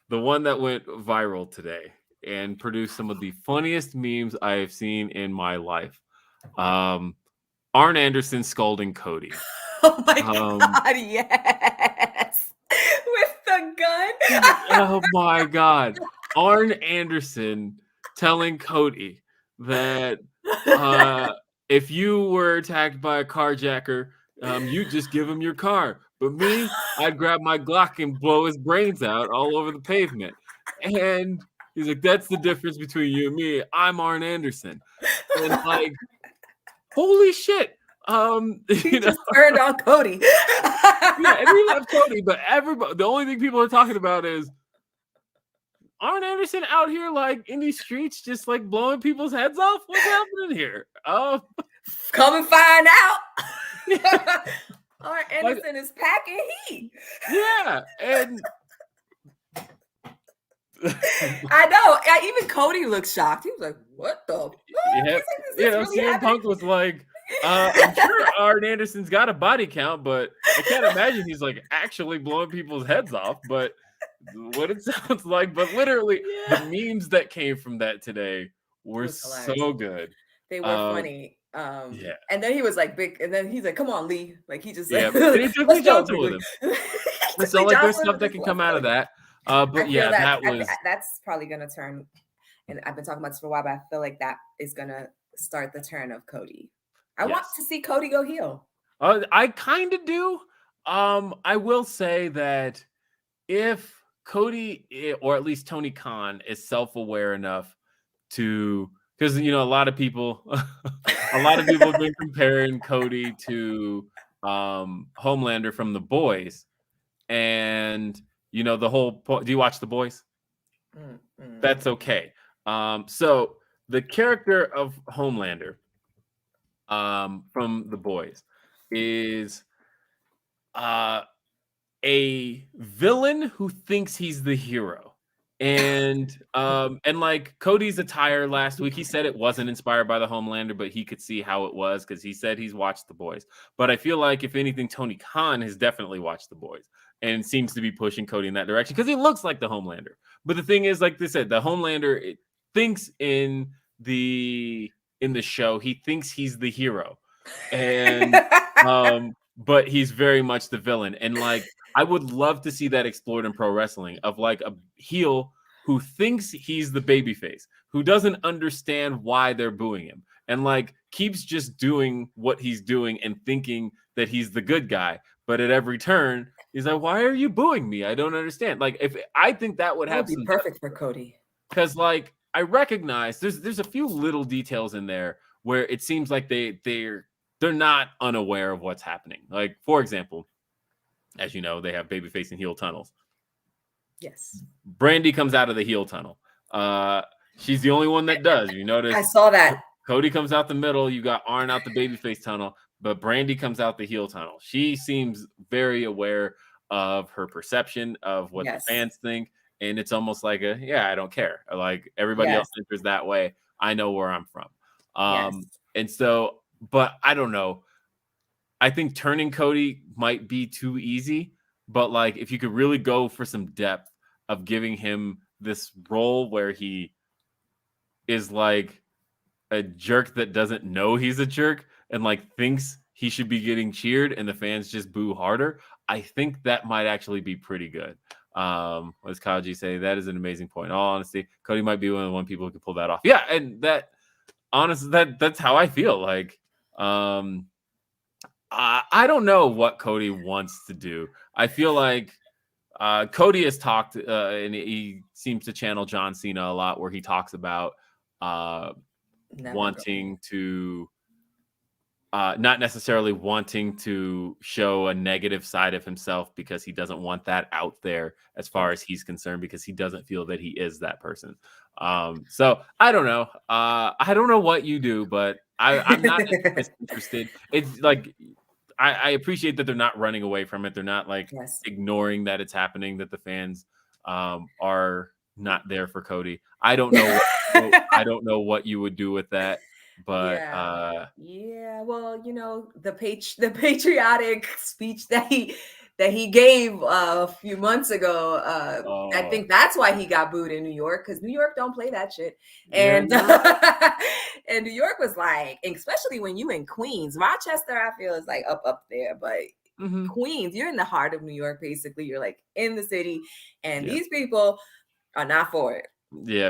the one that went viral today and produced some of the funniest memes I have seen in my life. Arn Anderson scolding Cody. Oh my God, yes. With the gun. Oh my God. Arn Anderson telling Cody that if you were attacked by a carjacker, you just give him your car. But me, I'd grab my Glock and blow his brains out all over the pavement. And he's like, that's the difference between you and me. I'm Arn Anderson. And like, holy shit. He just turned on Cody. Yeah, and he left Cody, but everybody, the only thing people are talking about is Arn Anderson out here like in these streets just like blowing people's heads off. What's happening here? Come and find out. Arn Anderson is packing heat. Yeah, and I know. Even Cody looked shocked. He was like, "What the?" CM Punk was like, "I'm sure Arn Anderson's got a body count, but I can't imagine he's like actually blowing people's heads off." But what it sounds like, but literally the memes that came from that today were so good. They were funny. Yeah. And then he was like big, and then he's like, "Come on, Lee!" Like he just and he took Lee Johnson with him. So like there's stuff that can come out of that. But yeah, that's probably gonna turn. And I've been talking about this for a while, but I feel like that is gonna start the turn of Cody. I want to see Cody go heel. I kind of do. I will say that if Cody or at least Tony Khan is self-aware enough to, because a lot of people have been comparing Cody to Homelander from The Boys, and the whole point. Do you watch The Boys? That's okay. So the character of Homelander from The Boys is a villain who thinks he's the hero. And like Cody's attire last week, he said it wasn't inspired by the Homelander, but he could see how it was because he said he's watched The Boys. But I feel like if anything, Tony Khan has definitely watched The Boys and seems to be pushing Cody in that direction because he looks like the Homelander. But the thing is, like they said, the Homelander thinks in the show, he thinks he's the hero, and but he's very much the villain. And like, I would love to see that explored in pro wrestling of like a heel who thinks he's the babyface, who doesn't understand why they're booing him, and like keeps just doing what he's doing and thinking that he's the good guy. But at every turn, he's like, "Why are you booing me? I don't understand." Like, if I think that would have be some perfect for Cody, because like I recognize there's a few little details in there where it seems like they're not unaware of what's happening. Like, for example, as you know, they have babyface and heel tunnels. Yes. Brandy comes out of the heel tunnel. She's the only one that does. You notice? I saw that. Cody comes out the middle. You got Arn out the babyface tunnel, but Brandy comes out the heel tunnel. She seems very aware of her perception of what the fans think. And it's almost like I don't care. Like everybody else enters that way. I know where I'm from. And so, but I don't know. I think turning Cody might be too easy, but like if you could really go for some depth of giving him this role where he is like a jerk that doesn't know he's a jerk and like thinks he should be getting cheered and the fans just boo harder, I think that might actually be pretty good. What does Kaji say? That is an amazing point. In all honesty, Cody might be one of the one people who can pull that off. Yeah, and that honestly, that's how I feel. Like, I don't know what Cody wants to do. I feel like Cody has talked, and he seems to channel John Cena a lot, where he talks about wanting to, not necessarily wanting to show a negative side of himself because he doesn't want that out there as far as he's concerned, because he doesn't feel that he is that person. So I don't know. I don't know what you do, but I'm not interested. It's like, I appreciate that they're not running away from it. They're not like ignoring that it's happening, that the fans are not there for Cody. I don't know. I don't know what you would do with that, but well, you know, the patriotic speech that he gave a few months ago. I think that's why he got booed in New York, because New York don't play that shit. And and New York was like, especially when you in Queens, Rochester, I feel is like up there, but Queens, you're in the heart of New York. Basically, you're like in the city, and these people are not for it.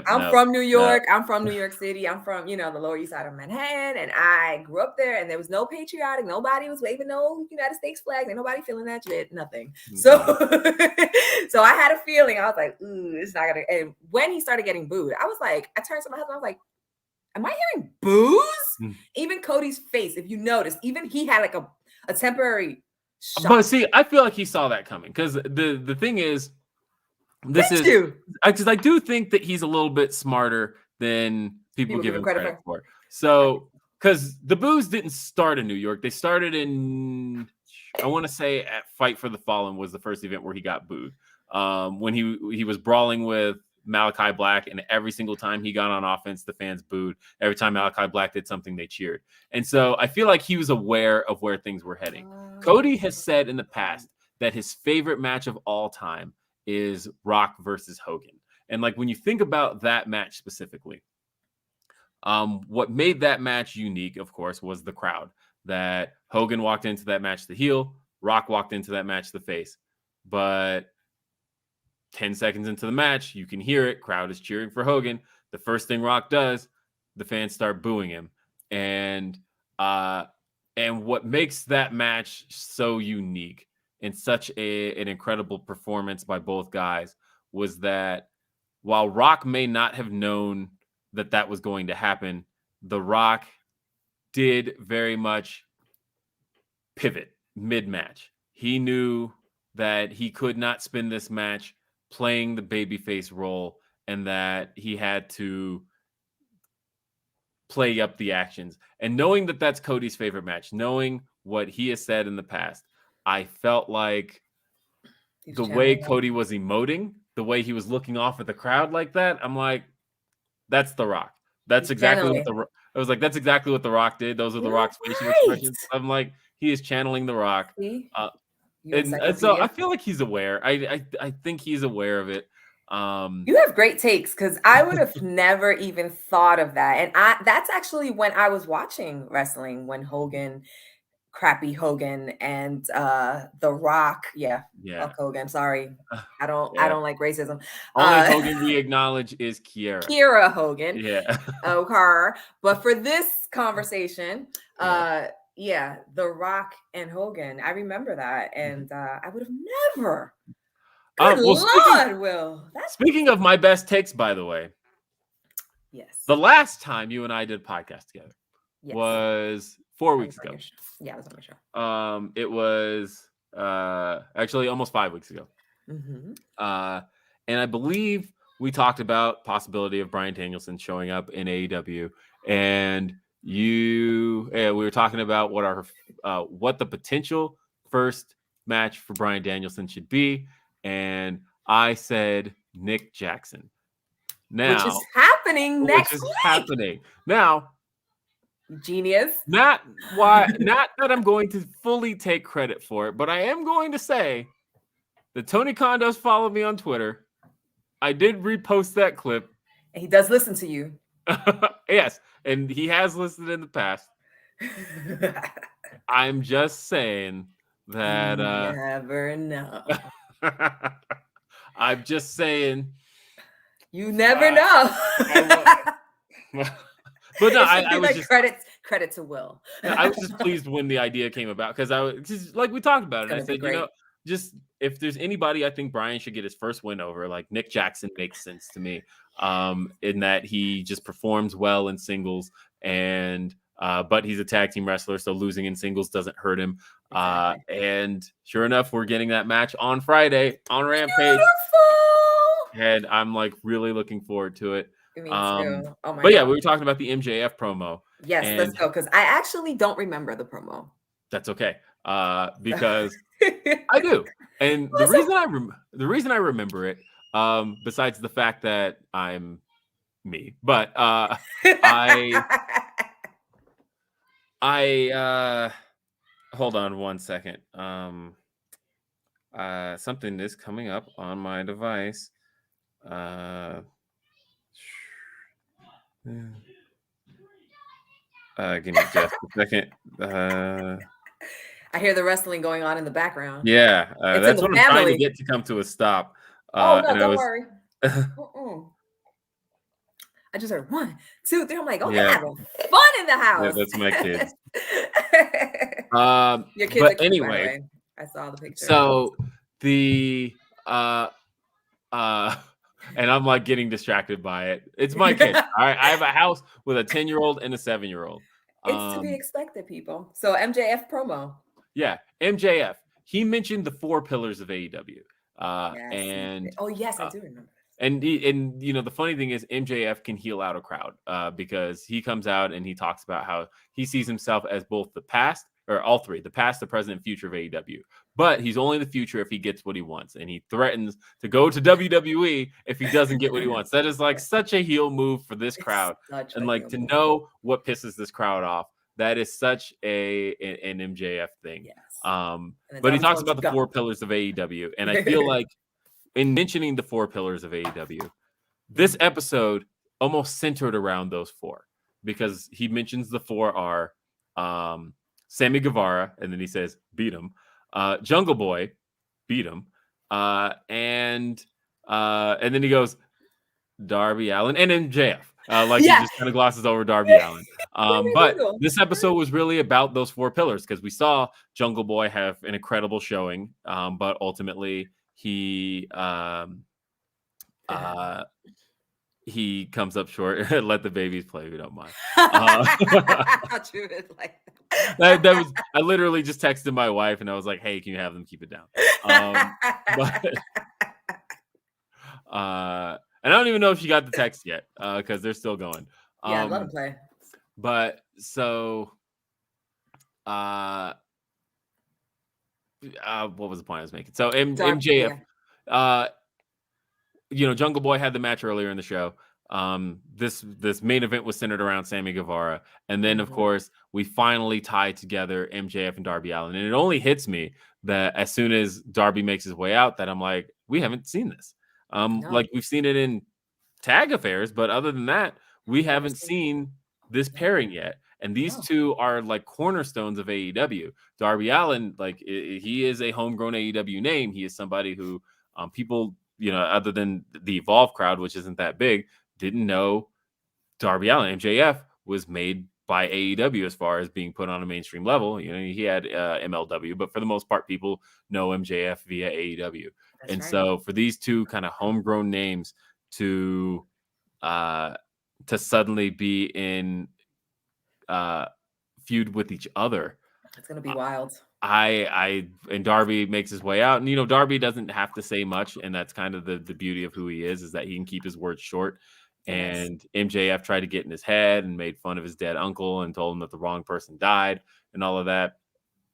I'm from New York. I'm from New York City. I'm from, the Lower East Side of Manhattan, and I grew up there, and there was no patriotic. Nobody was waving no United States flag. Ain't nobody feeling that shit. Nothing. So, so I had a feeling. I was like, ooh, it's not gonna. And when he started getting booed, I was like, I turned to my husband. I was like, am I hearing boos? Even Cody's face, if you notice, even he had like a temporary shock. But see, I feel like he saw that coming, because the thing is, because I do think that he's a little bit smarter than people give him credit for. So, because the boos didn't start in New York, they started in, I want to say, at Fight for the Fallen was the first event where he got booed. When he was brawling with Malachi Black, and every single time he got on offense, the fans booed. Every time Malachi Black did something, they cheered. And so I feel like he was aware of where things were heading. Cody has said in the past that his favorite match of all time is Rock versus Hogan. And like, when you think about that match specifically, what made that match unique, of course, was the crowd. That Hogan walked into that match the heel, Rock walked into that match the face. But 10 seconds into the match, you can hear it. Crowd is cheering for Hogan. The first thing Rock does, the fans start booing him. And what makes that match so unique and such an incredible performance by both guys was that while Rock may not have known that was going to happen, The Rock did very much pivot. mid-match. He knew that he could not spend this match playing the babyface role and that he had to play up the actions. And knowing that that's Cody's favorite match, knowing what he has said in the past, I felt like the way Cody was emoting, the way he was looking off at the crowd like that, I'm like, that's The Rock. That's exactly what I was like, that's exactly what The Rock did. Those are The Rock's facial expressions. I'm like, he is channeling The Rock. And so I feel like he's aware. I think he's aware of it. You have great takes because I would have never even thought of that. And that's actually when I was watching wrestling, when Crappy Hogan and The Rock. Yeah. Fuck Hogan. Sorry. I don't like racism. Only Hogan we acknowledge is Kiera Hogan. Yeah. her. But for this conversation, The Rock and Hogan, I remember that. And I would have never. Good Lord, Will. Speaking of my best takes, by the way. Yes. The last time you and I did a podcast together was 4 weeks ago. Yeah, it was on my show. It was actually almost 5 weeks ago. Mm-hmm. And I believe we talked about possibility of Bryan Danielson showing up in AEW, and we were talking about what the potential first match for Bryan Danielson should be, and I said Nick Jackson. Now, which is happening next week. Now, genius. Not that I'm going to fully take credit for it, but I am going to say that Tony Khan does follow me on Twitter. I did repost that clip. And he does listen to you. Yes, and he has listened in the past. I'm just saying that you never know. I'm just saying you never know. But no, I was just credit to Will. I was just pleased when the idea came about because I was just like we talked about it. I said, just if there's anybody I think Bryan should get his first win over, like Nick Jackson makes sense to me. In that he just performs well in singles, and but he's a tag team wrestler, so losing in singles doesn't hurt him. Exactly. And sure enough, we're getting that match on Friday on Rampage. Beautiful. And I'm like really looking forward to it. Me too. Oh my God. Yeah, we were talking about the MJF promo. Yes, let's go, because I actually don't remember the promo. That's okay, because I do, and the reason I remember it, besides the fact that I'm me, but I hold on one second. Something is coming up on my device. Give me just a second. I hear the wrestling going on in the background. Yeah, that's what I'm trying to get to come to a stop. Don't worry. I just heard 1, 2, 3. I'm like, they're having fun in the house. Yeah, that's my kids. Your kids but are cute, anyway, I saw the picture. So the and I'm like getting distracted by it. It's my kids. All right, I have a house with a 10-year-old and a 7-year-old. It's to be expected, people. So MJF promo. Yeah, MJF. He mentioned the 4 pillars of AEW. And yes, I do remember. And the funny thing is MJF can heal out a crowd because he comes out and he talks about how he sees himself as both the past, or all three, the past, the present, and future of AEW. But he's only the future if he gets what he wants. And he threatens to go to WWE if he doesn't get what he wants. That is like such a heel move for this crowd. And like to know what pisses this crowd off. That is such an MJF thing. Yes. But he talks about the 4 pillars of AEW. And I feel like in mentioning the 4 pillars of AEW, this episode almost centered around those 4. Because he mentions the 4 are Sammy Guevara, and then he says, beat him. Jungle Boy, beat him. And then he goes, Darby Allin, and MJF. He just kind of glosses over Darby Allin. But this episode was really about those 4 pillars because we saw Jungle Boy have an incredible showing, but ultimately he he comes up short. Let the babies play if you don't mind. I thought you was like that was, I literally just texted my wife and I was like, hey, can you have them keep it down? But and I don't even know if she got the text yet, because they're still going. Yeah, let them play. But so what was the point I was making? So MJF, Jungle Boy had the match earlier in the show. This main event was centered around Sammy Guevara, and then of course we finally tied together MJF and Darby Allin. And it only hits me that as soon as Darby makes his way out, that I'm like, we haven't seen this. No. Like we've seen it in tag affairs, but other than that, we haven't seen this pairing yet. And these two are like cornerstones of AEW. Darby Allin, like he is a homegrown AEW name. He is somebody who people, other than the Evolve crowd, which isn't that big, didn't know Darby Allin. MJF was made by AEW as far as being put on a mainstream level. He had MLW, but for the most part, people know MJF via AEW. That's and right. So for these two kind of homegrown names to suddenly be in feud with each other, it's gonna be wild. And Darby makes his way out, and Darby doesn't have to say much, and that's kind of the beauty of who he is that he can keep his words short. Yes. And MJF tried to get in his head and made fun of his dead uncle and told him that the wrong person died and all of that.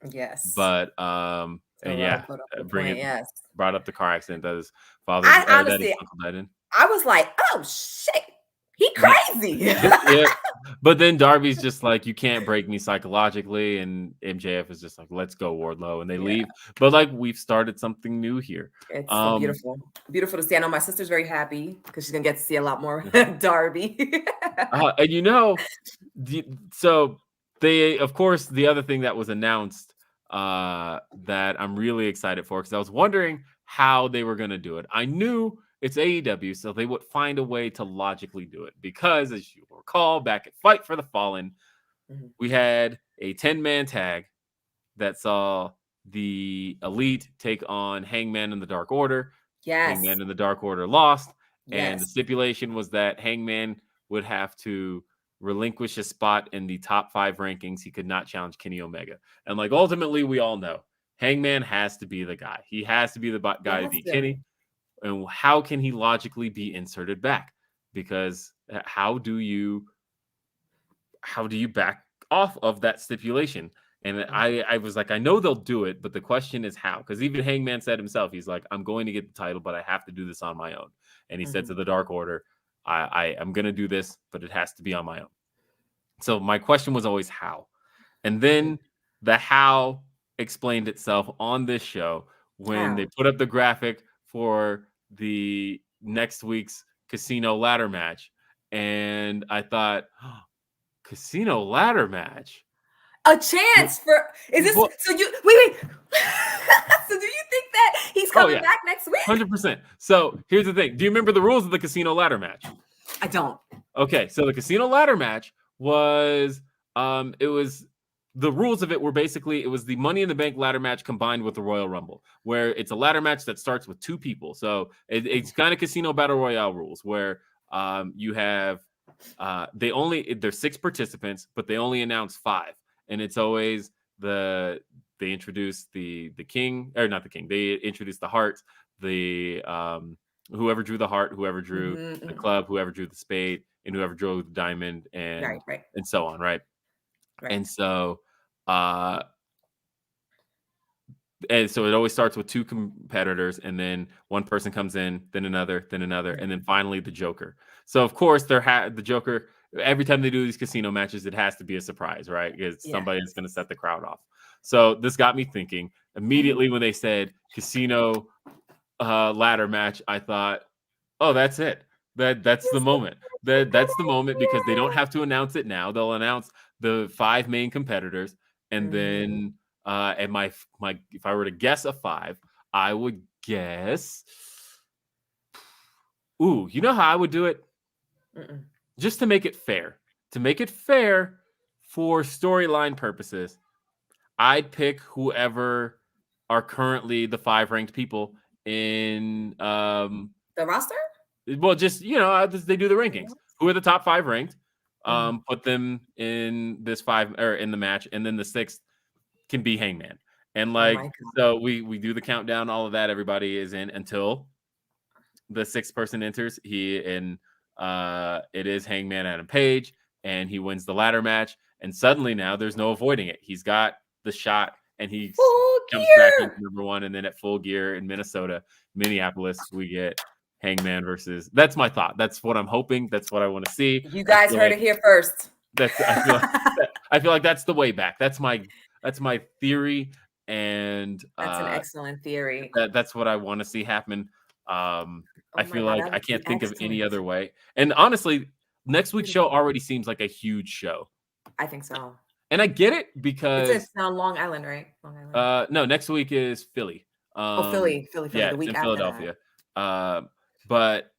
Yes. But so brought up the car accident that his father that his uncle died in. I was like, oh shit, he crazy. Yeah. But then Darby's just like, you can't break me psychologically, and MJF is just like, let's go, Wardlow, and they leave. But like, we've started something new here. It's so beautiful to see. I know my sister's very happy because she's gonna get to see a lot more Darby. And so they, of course, the other thing that was announced that I'm really excited for, because I was wondering how they were gonna do it. I knew it's AEW, so they would find a way to logically do it. Because, as you recall, back at Fight for the Fallen, we had a 10-man tag that saw the Elite take on Hangman and the Dark Order. Yes. Hangman and the Dark Order lost. Yes. And the stipulation was that Hangman would have to relinquish his spot in the top 5 rankings. He could not challenge Kenny Omega. And like, ultimately, we all know Hangman has to be the guy. He has to be the guy to beat Kenny. And how can he logically be inserted back? Because how do you back off of that stipulation? And I was like, I know they'll do it, but the question is how? Because even Hangman said himself, he's like, I'm going to get the title, but I have to do this on my own. And he said to the Dark Order, I'm going to do this, but it has to be on my own. So my question was always how. And then the how explained itself on this show when they put up the graphic for the next week's casino ladder match. And I thought, casino ladder match? A chance for, is this, so you, wait. So do you think that he's coming back next week? 100%. So here's the thing. Do you remember the rules of the casino ladder match? I don't. Okay. So the casino ladder match was, the rules of it were basically, it was the Money in the Bank ladder match combined with the Royal Rumble, where it's a ladder match that starts with 2 people. So it's kind of casino battle royale rules where you have, there's 6 participants, but they only announce 5. And it's always they introduce the king, or not the king, they introduce the heart, the whoever drew the heart, whoever drew the club, whoever drew the spade, and whoever drew the diamond, and and so on, right? And so and so it always starts with 2 competitors, and then one person comes in, then another, and then finally the Joker. So of course the Joker, every time they do these casino matches, it has to be a surprise, right? Because somebody is going to set the crowd off. So this got me thinking immediately when they said casino ladder match. I thought, oh, that's it. That's the moment. That's the moment, because they don't have to announce it now. They'll announce the 5 main competitors, and then and my if I were to guess a 5, I would guess. Ooh, you know how I would do it? Just to make it fair. To make it fair for storyline purposes, I'd pick whoever are currently the 5 ranked people in the roster. Well, just they do the rankings. Who are the top 5 ranked? Put them in this 5 or in the match, and then the 6th can be Hangman. And so we do the countdown, all of that. Everybody is in until the 6th person enters. It is Hangman Adam Page, and he wins the ladder match. And suddenly now there's no avoiding it. He's got the shot, and he comes back into number 1. And then at Full Gear in Minneapolis, we get Hangman versus. That's my thought. That's what I'm hoping. That's what I want to see. You guys heard it here first. I feel like that's the way back. That's my theory, and that's an excellent theory. That's what I want to see happen. I feel like I can't think of any other way. And honestly, next week's show already seems like a huge show. I think so. And I get it because it's on Long Island, right? Long Island. No, next week is Philly. Philly. Yeah, the week in after Philadelphia. But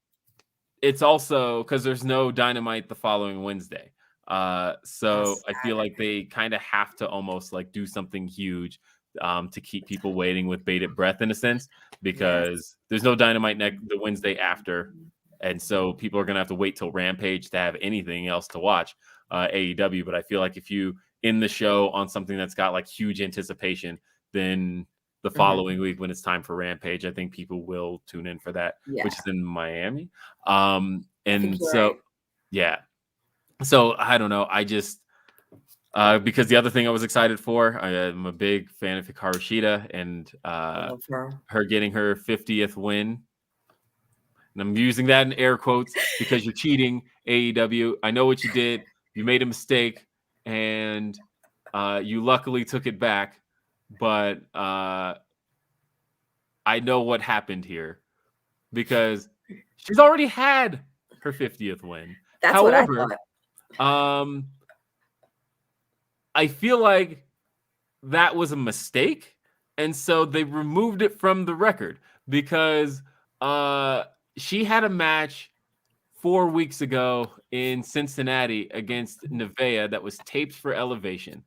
it's also because there's no Dynamite the following Wednesday. So I feel like they kind of have to almost like do something huge to keep people waiting with bated breath in a sense, because there's no Dynamite the Wednesday after. And so people are going to have to wait till Rampage to have anything else to watch AEW. But I feel like if you end the show on something that's got like huge anticipation, then the following week when it's time for Rampage, I think people will tune in for that, which is in Miami. And so, so I don't know. I just, because the other thing I was excited for, I'm a big fan of Hikaru Shida, and her getting her 50th win. And I'm using that in air quotes because you're cheating, AEW. I know what you did. You made a mistake, and you luckily took it back. But I know what happened here because she's already had her 50th win. However, what I thought. I feel like that was a mistake, and so they removed it from the record because she had a match 4 weeks ago in Cincinnati against Nevaeh that was taped for Elevation,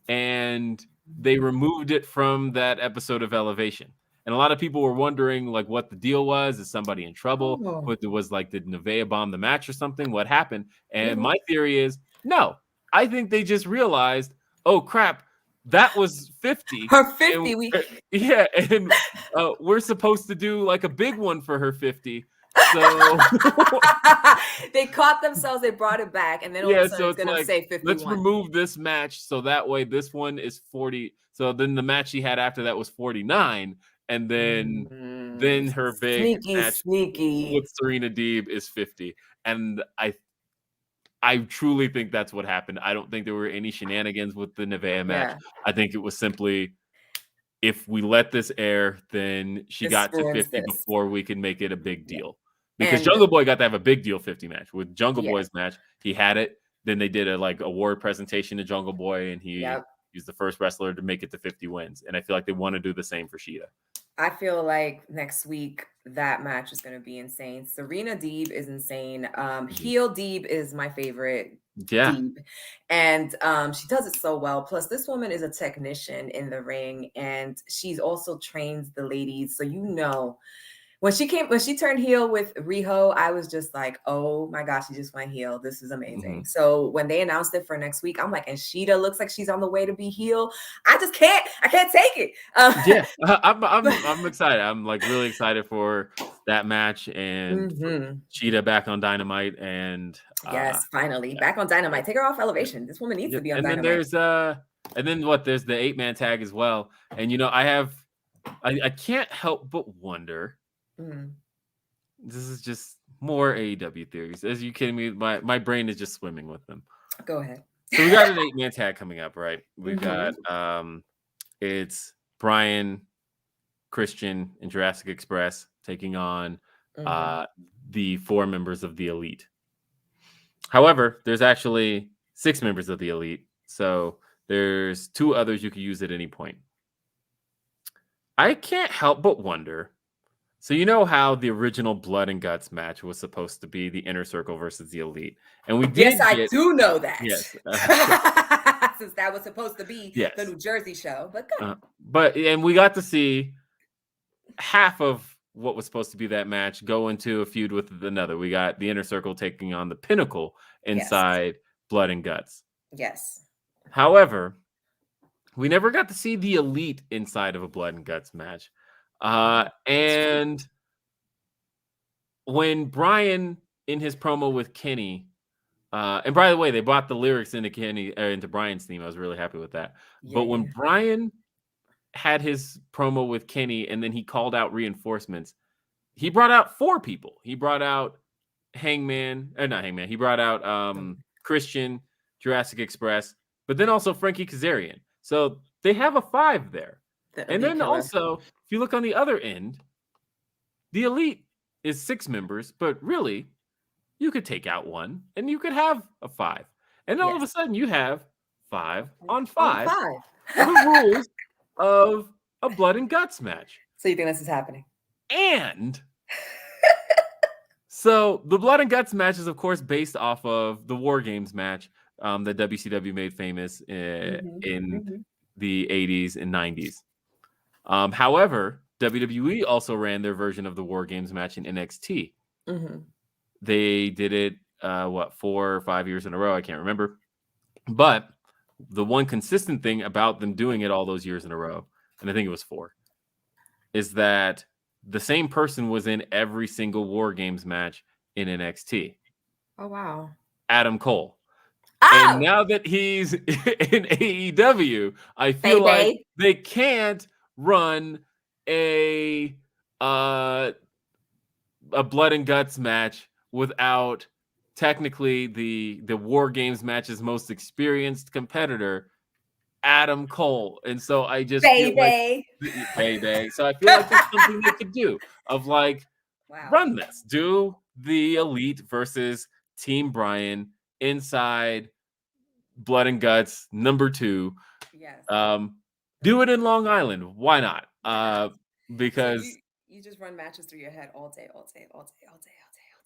and they removed it from that episode of Elevation. And a lot of people were wondering like what the deal was. Is somebody in trouble? What it was like, did Nevaeh bomb the match or something? What happened? And my theory is no. I think they just realized, oh crap, that was 50. Her 50. And we're supposed to do like a big one for her 50. So they caught themselves, they brought it back, and then all of a sudden it's gonna say 51. Let's remove this match so that way this one is 40. So then the match she had after that was 49, and then her big match with Serena Deeb is 50. And I truly think that's what happened. I don't think there were any shenanigans with the Nevaeh match. I think it was simply, if we let this air, then she got to 50 before we can make it a big deal. Because Jungle Boy got to have a big deal 50 match. With Jungle Boy's match, he had it. Then they did a award presentation to Jungle Boy, and he was the first wrestler to make it to 50 wins. And I feel like they want to do the same for Shida. I feel like next week that match is going to be insane. Serena Deeb is insane. Heel Deeb is my favorite. Deeb. And she does it so well. Plus, this woman is a technician in the ring, and she's also trains the ladies. So when she turned heel with Riho, I was just like, oh my gosh, she just went heel. This is amazing. So when they announced it for next week, I'm like, and Shida looks like she's on the way to be heel. I can't take it. I'm excited. I'm like really excited for that match, and Shida back on Dynamite, and yes, finally back on Dynamite. Take her off Elevation. This woman needs to be on Dynamite. And then there's the 8-man tag as well. And I can't help but wonder. This is just more AEW theories. As you kidding me? My brain is just swimming with them. Go ahead. So we got an 8-man tag coming up, right? We've got it's Brian, Christian, and Jurassic Express taking on the 4 members of the Elite. However, there's actually 6 members of the Elite, so there's 2 others you could use at any point. I can't help but wonder. So you know how the original Blood and Guts match was supposed to be the Inner Circle versus the Elite, and we did. I do know that. Yes, since that was supposed to be the New Jersey show, but good. And we got to see half of what was supposed to be that match go into a feud with another. We got the Inner Circle taking on the Pinnacle inside Blood and Guts. Yes. However, we never got to see the Elite inside of a Blood and Guts match. And when Brian, in his promo with Kenny, and by the way, they brought the lyrics into Brian's theme. I was really happy with that. But when Brian had his promo with Kenny and then he called out reinforcements, he brought out 4 people. He brought out not Hangman. He brought out Christian, Jurassic Express, but then also Frankie Kazarian. So they have a 5 there. And then also, if you look on the other end, the Elite is 6 members, but really, you could take out 1 and you could have a 5. And all of a sudden, you have 5 on 5. The rules of a Blood and Guts match. So you think this is happening? And so the Blood and Guts match is, of course, based off of the War Games match that WCW made famous in the 80s and 90s. However, WWE also ran their version of the War Games match in NXT. They did it, 4 or 5 years in a row? I can't remember. But the one consistent thing about them doing it all those years in a row, and I think it was 4, is that the same person was in every single War Games match in NXT. Oh, wow. Adam Cole. Oh! And now that he's in AEW, I feel like they can't run a Blood and Guts match without technically the War Games match's most experienced competitor, Adam Cole. And so I just feel like so I feel like there's something they could do of like run this. Do the Elite versus Team Brian inside Blood and Guts #2. Yes. Do it in Long Island. Why not? Because so you just run matches through your head all day.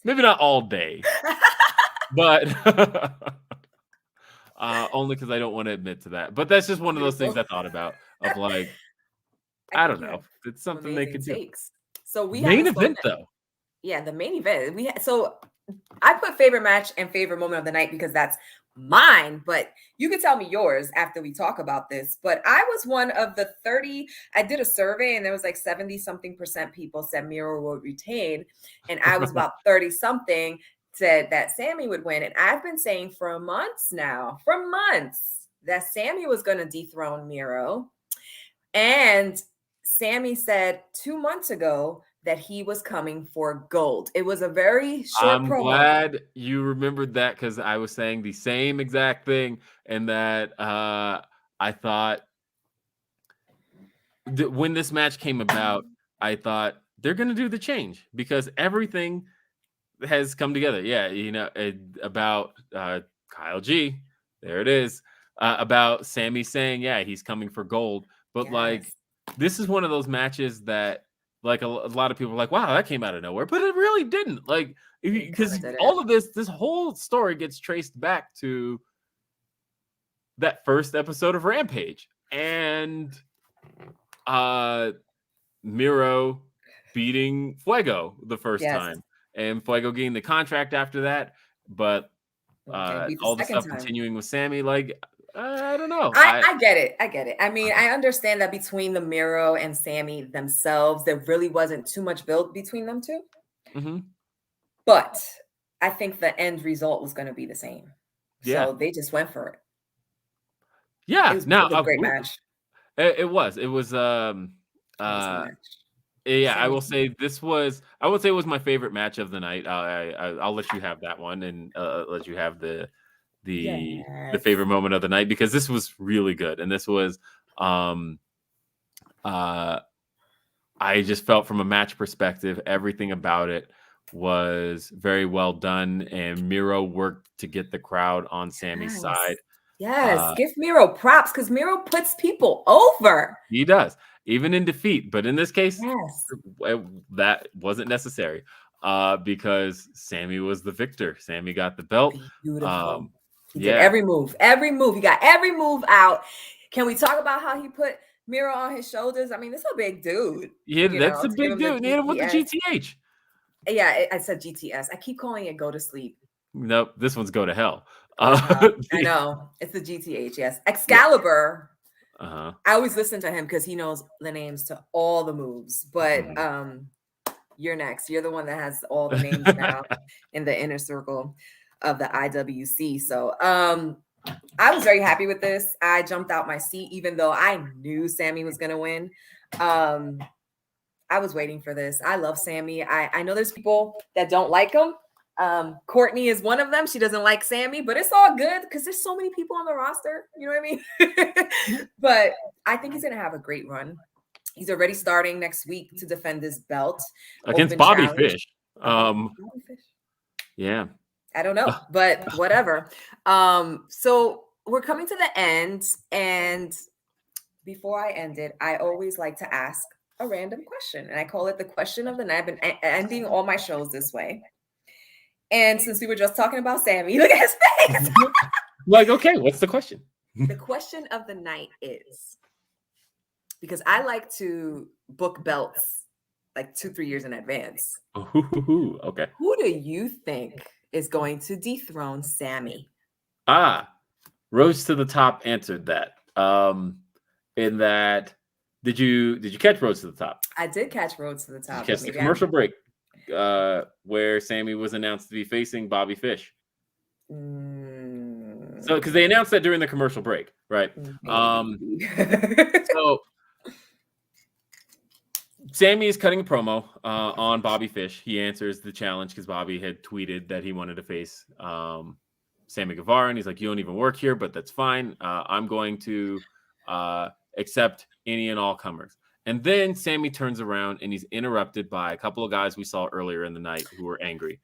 Maybe not all day, but only because I don't want to admit to that. But that's just one of those things I thought about of like, I don't know. It's something they could do. So we main event though. Yeah, the main event. So I put favorite match and favorite moment of the night because that's mine, but you can tell me yours after we talk about this. But I was one of the 30. I did a survey and there was like 70-something% people said Miro would retain, and I was about 30-something said that Sammy would win. And I've been saying for months, that Sammy was going to dethrone Miro. And Sammy said 2 months ago that he was coming for gold. It was a very short promo. I'm glad you remembered that because I was saying the same exact thing, and that I thought when this match came about, I thought they're going to do the change because everything has come together. Yeah, about Kyle G. There it is. About Sammy saying, yeah, he's coming for gold. But like, this is one of those matches that like a lot of people are like, wow, that came out of nowhere, but it really didn't. Like, because all of this whole story gets traced back to that first episode of Rampage and Miro beating Fuego the first time, and Fuego getting the contract after that. But all the stuff continuing with Sammy, like, I don't know. I get it. I mean, I understand that between the Miro and Sammy themselves, there really wasn't too much build between them two. But I think the end result was going to be the same. So they just went for it. Yeah. It was a great match. It was. It was. Yeah, I will say it was my favorite match of the night. I'll let you have that one and let you have the favorite moment of the night because this was really good. And this was I just felt from a match perspective, everything about it was very well done, and Miro worked to get the crowd on Sammy's side. Yes, give Miro props because Miro puts people over. He does, even in defeat. But in this case, that wasn't necessary because Sammy was the victor. Sammy got the belt. Beautiful. He did every move. He got every move out. Can we talk about how he put Miro on his shoulders. I mean, this is a big dude. Yeah, that's a to give big him the dude. Hit him with the GTS. GTH. Yeah, I said GTS. I keep calling it go to sleep. Nope, this one's go to hell. I know. It's the GTH, yes. Excalibur. Uh-huh. I always listen to him because he knows the names to all the moves. But you're next. You're the one that has all the names now in the inner circle of the IWC. So I was very happy with this. I jumped out my seat, even though I knew Sammy was going to win. I was waiting for this. I love Sammy. I know there's people that don't like him. Courtney is one of them. She doesn't like Sammy, but it's all good because there's so many people on the roster. You know what I mean? But I think he's going to have a great run. He's already starting next week to defend this belt against Bobby Fish. Bobby Fish. Yeah. I don't know, but whatever. So we're coming to the end, and before I end it, I always like to ask a random question, and I call it the question of the night. I've been ending all my shows this way. And since we were just talking about Sammy, look at his face. Like, okay, what's the question? The question of the night is, because I like to book belts like 2-3 years in advance. Ooh, okay. Who do you think is going to dethrone Sammy? Rhodes to the Top answered that. In that, did you catch Rhodes to the Top? I did catch Rhodes to the Top. Did you catch the commercial break where Sammy was announced to be facing Bobby Fish? So, because they announced that during the commercial break, right? So Sammy is cutting a promo on Bobby Fish. He answers the challenge because Bobby had tweeted that he wanted to face Sammy Guevara, and he's like, "You don't even work here, but that's fine. I'm going to accept any and all comers." And then Sammy turns around and he's interrupted by a couple of guys we saw earlier in the night who were angry.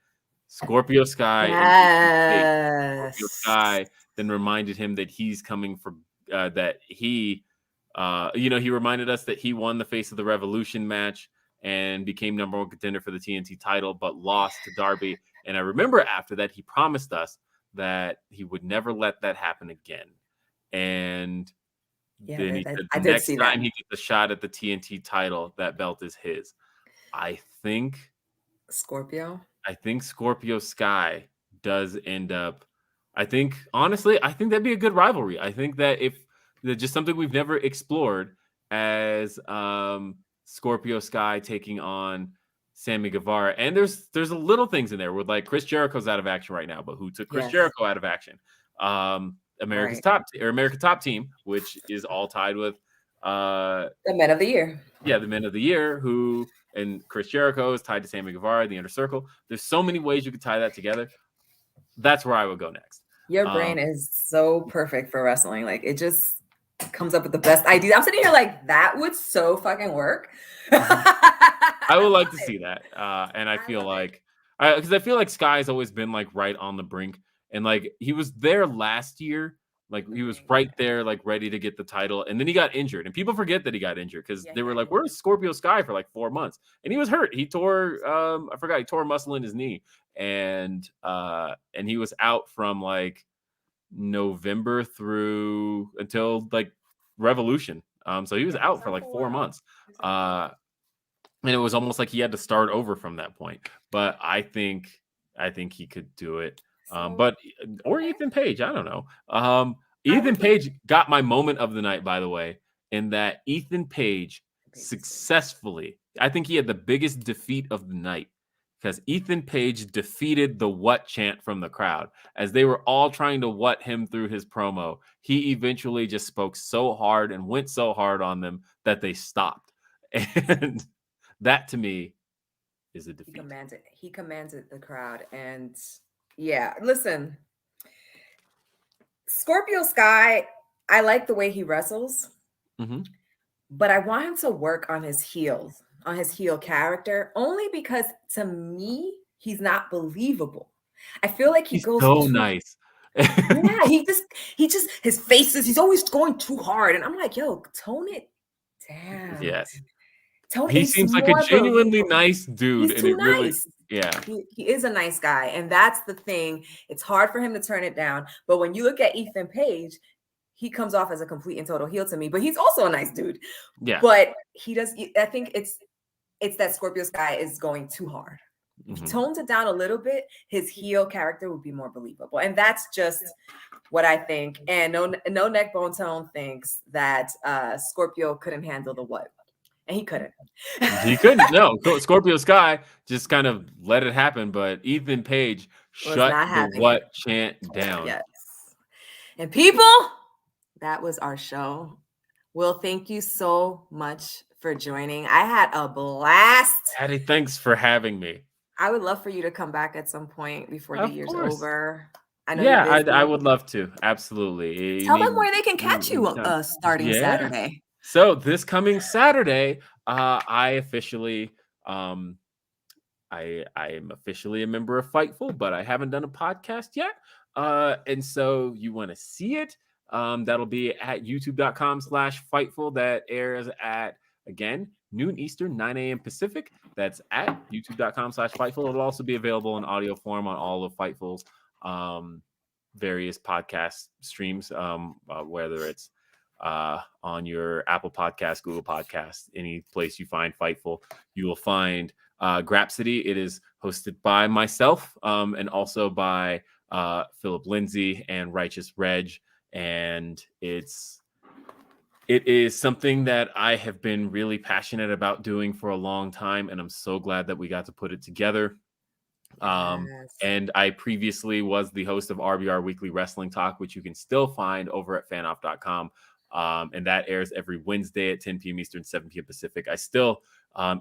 Scorpio Sky. Yes. Scorpio Sky then reminded him that he's coming for that he he reminded us that he won the Face of the Revolution match and became #1 contender for the TNT title, but lost to Darby. And I remember after that, he promised us that he would never let that happen again. And then he said the next time he gets a shot at the TNT title, that belt is his. I think Scorpio Sky does end up. Honestly, I think that'd be a good rivalry. I think that if just something we've never explored as Scorpio Sky taking on Sammy Guevara. And there's a little things in there with like Chris Jericho's out of action right now, but who took Chris Jericho out of action? America's Top Team, which is all tied with the Men of the Year. Yeah, the Men of the Year, and Chris Jericho is tied to Sammy Guevara, the Inner Circle. There's so many ways you could tie that together. That's where I would go next. Your brain is so perfect for wrestling. Like, it just comes up with the best ideas. I'm sitting here like, that would so fucking work. I would like to see that. And I feel like, because I feel like Sky's always been like right on the brink. And like, he was there last year. Like, he was right there, like ready to get the title. And then he got injured. And people forget that he got injured because they were like, where's Scorpio Sky for like 4 months? And he was hurt. He tore, he tore a muscle in his knee. And he was out from like November through until like Revolution. So he was out for like 4 months. And it was almost like he had to start over from that point. But I think he could do it. Or Ethan Page, I don't know. Ethan Page got my moment of the night, by the way, in that Ethan Page successfully, I think he had the biggest defeat of the night because Ethan Page defeated the what chant from the crowd. As they were all trying to what him through his promo, he eventually just spoke so hard and went so hard on them that they stopped. And that to me is a defeat. He commanded the crowd. And yeah, listen, Scorpio Sky, I like the way he wrestles, but I want him to work on his heel character, only because to me, he's not believable. I feel like he's so nice. Yeah, he just his faces, he's always going too hard. And I'm like, yo, tone it down. Yes. He seems like a genuinely nice dude. He's too nice. He is a nice guy. And that's the thing. It's hard for him to turn it down. But when you look at Ethan Page, he comes off as a complete and total heel to me, but he's also a nice dude. Yeah. But he does. I think it's that Scorpio Sky is going too hard. If he tones it down a little bit, his heel character would be more believable. And that's just what I think. And no neck bone tone thinks that Scorpio couldn't handle the what. And he couldn't. He couldn't. No, Scorpio Sky just kind of let it happen. But Ethan Page shut the what chant down. Yes. And people, that was our show. Will, thank you so much for joining. I had a blast. Patty, thanks for having me. I would love for you to come back at some point before the year's over. I know. Yeah, I would love to. Absolutely. Tell them where they can catch you starting Saturday. So this coming Saturday, I officially, I am officially a member of Fightful, but I haven't done a podcast yet. And so you want to see it. That'll be at youtube.com/Fightful. That airs at, again, noon Eastern, 9 a.m. Pacific. That's at youtube.com/Fightful. It'll also be available in audio form on all of Fightful's various podcast streams, whether it's on your Apple Podcast, Google Podcast, any place you find Fightful, you will find Grapsity. It is hosted by myself and also by Philip Lindsay and Righteous Reg. And it is something that I have been really passionate about doing for a long time, and I'm so glad that we got to put it together. And I previously was the host of RBR Weekly Wrestling Talk, which you can still find over at fanoff.com. And that airs every Wednesday at 10 p.m. Eastern, 7 p.m. Pacific. I still,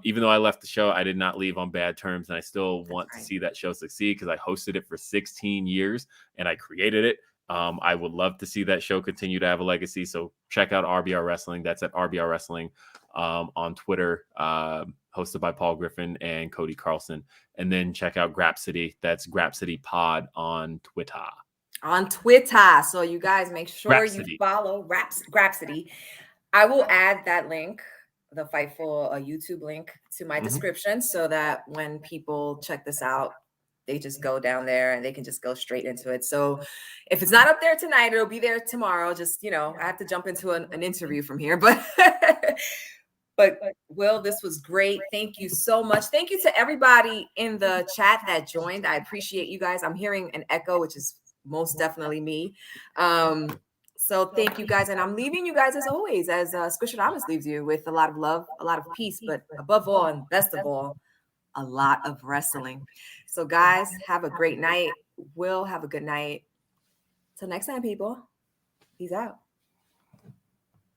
even though I left the show, I did not leave on bad terms, and I still want to see that show succeed because I hosted it for 16 years and I created it. I would love to see that show continue to have a legacy. So check out RBR Wrestling. That's at RBR Wrestling on Twitter, hosted by Paul Griffin and Cody Carlson. And then check out Grapsity. That's Grapsity Pod on Twitter. So you guys make sure you follow Grapsity. I will add that link, the Fightful YouTube link, to my description so that when people check this out, they just go down there and they can just go straight into it. So if it's not up there tonight, it'll be there tomorrow. Just, I have to jump into an interview from here, but Will, this was great. Thank you so much. Thank you to everybody in the chat that joined. I appreciate you guys. I'm hearing an echo, which is most definitely me. So thank you guys. And I'm leaving you guys as always, as Squishadamus leaves you, with a lot of love, a lot of peace, but above all and best of all, a lot of wrestling. So guys, have a great night. Will, have a good night. Till next time, people. Peace out.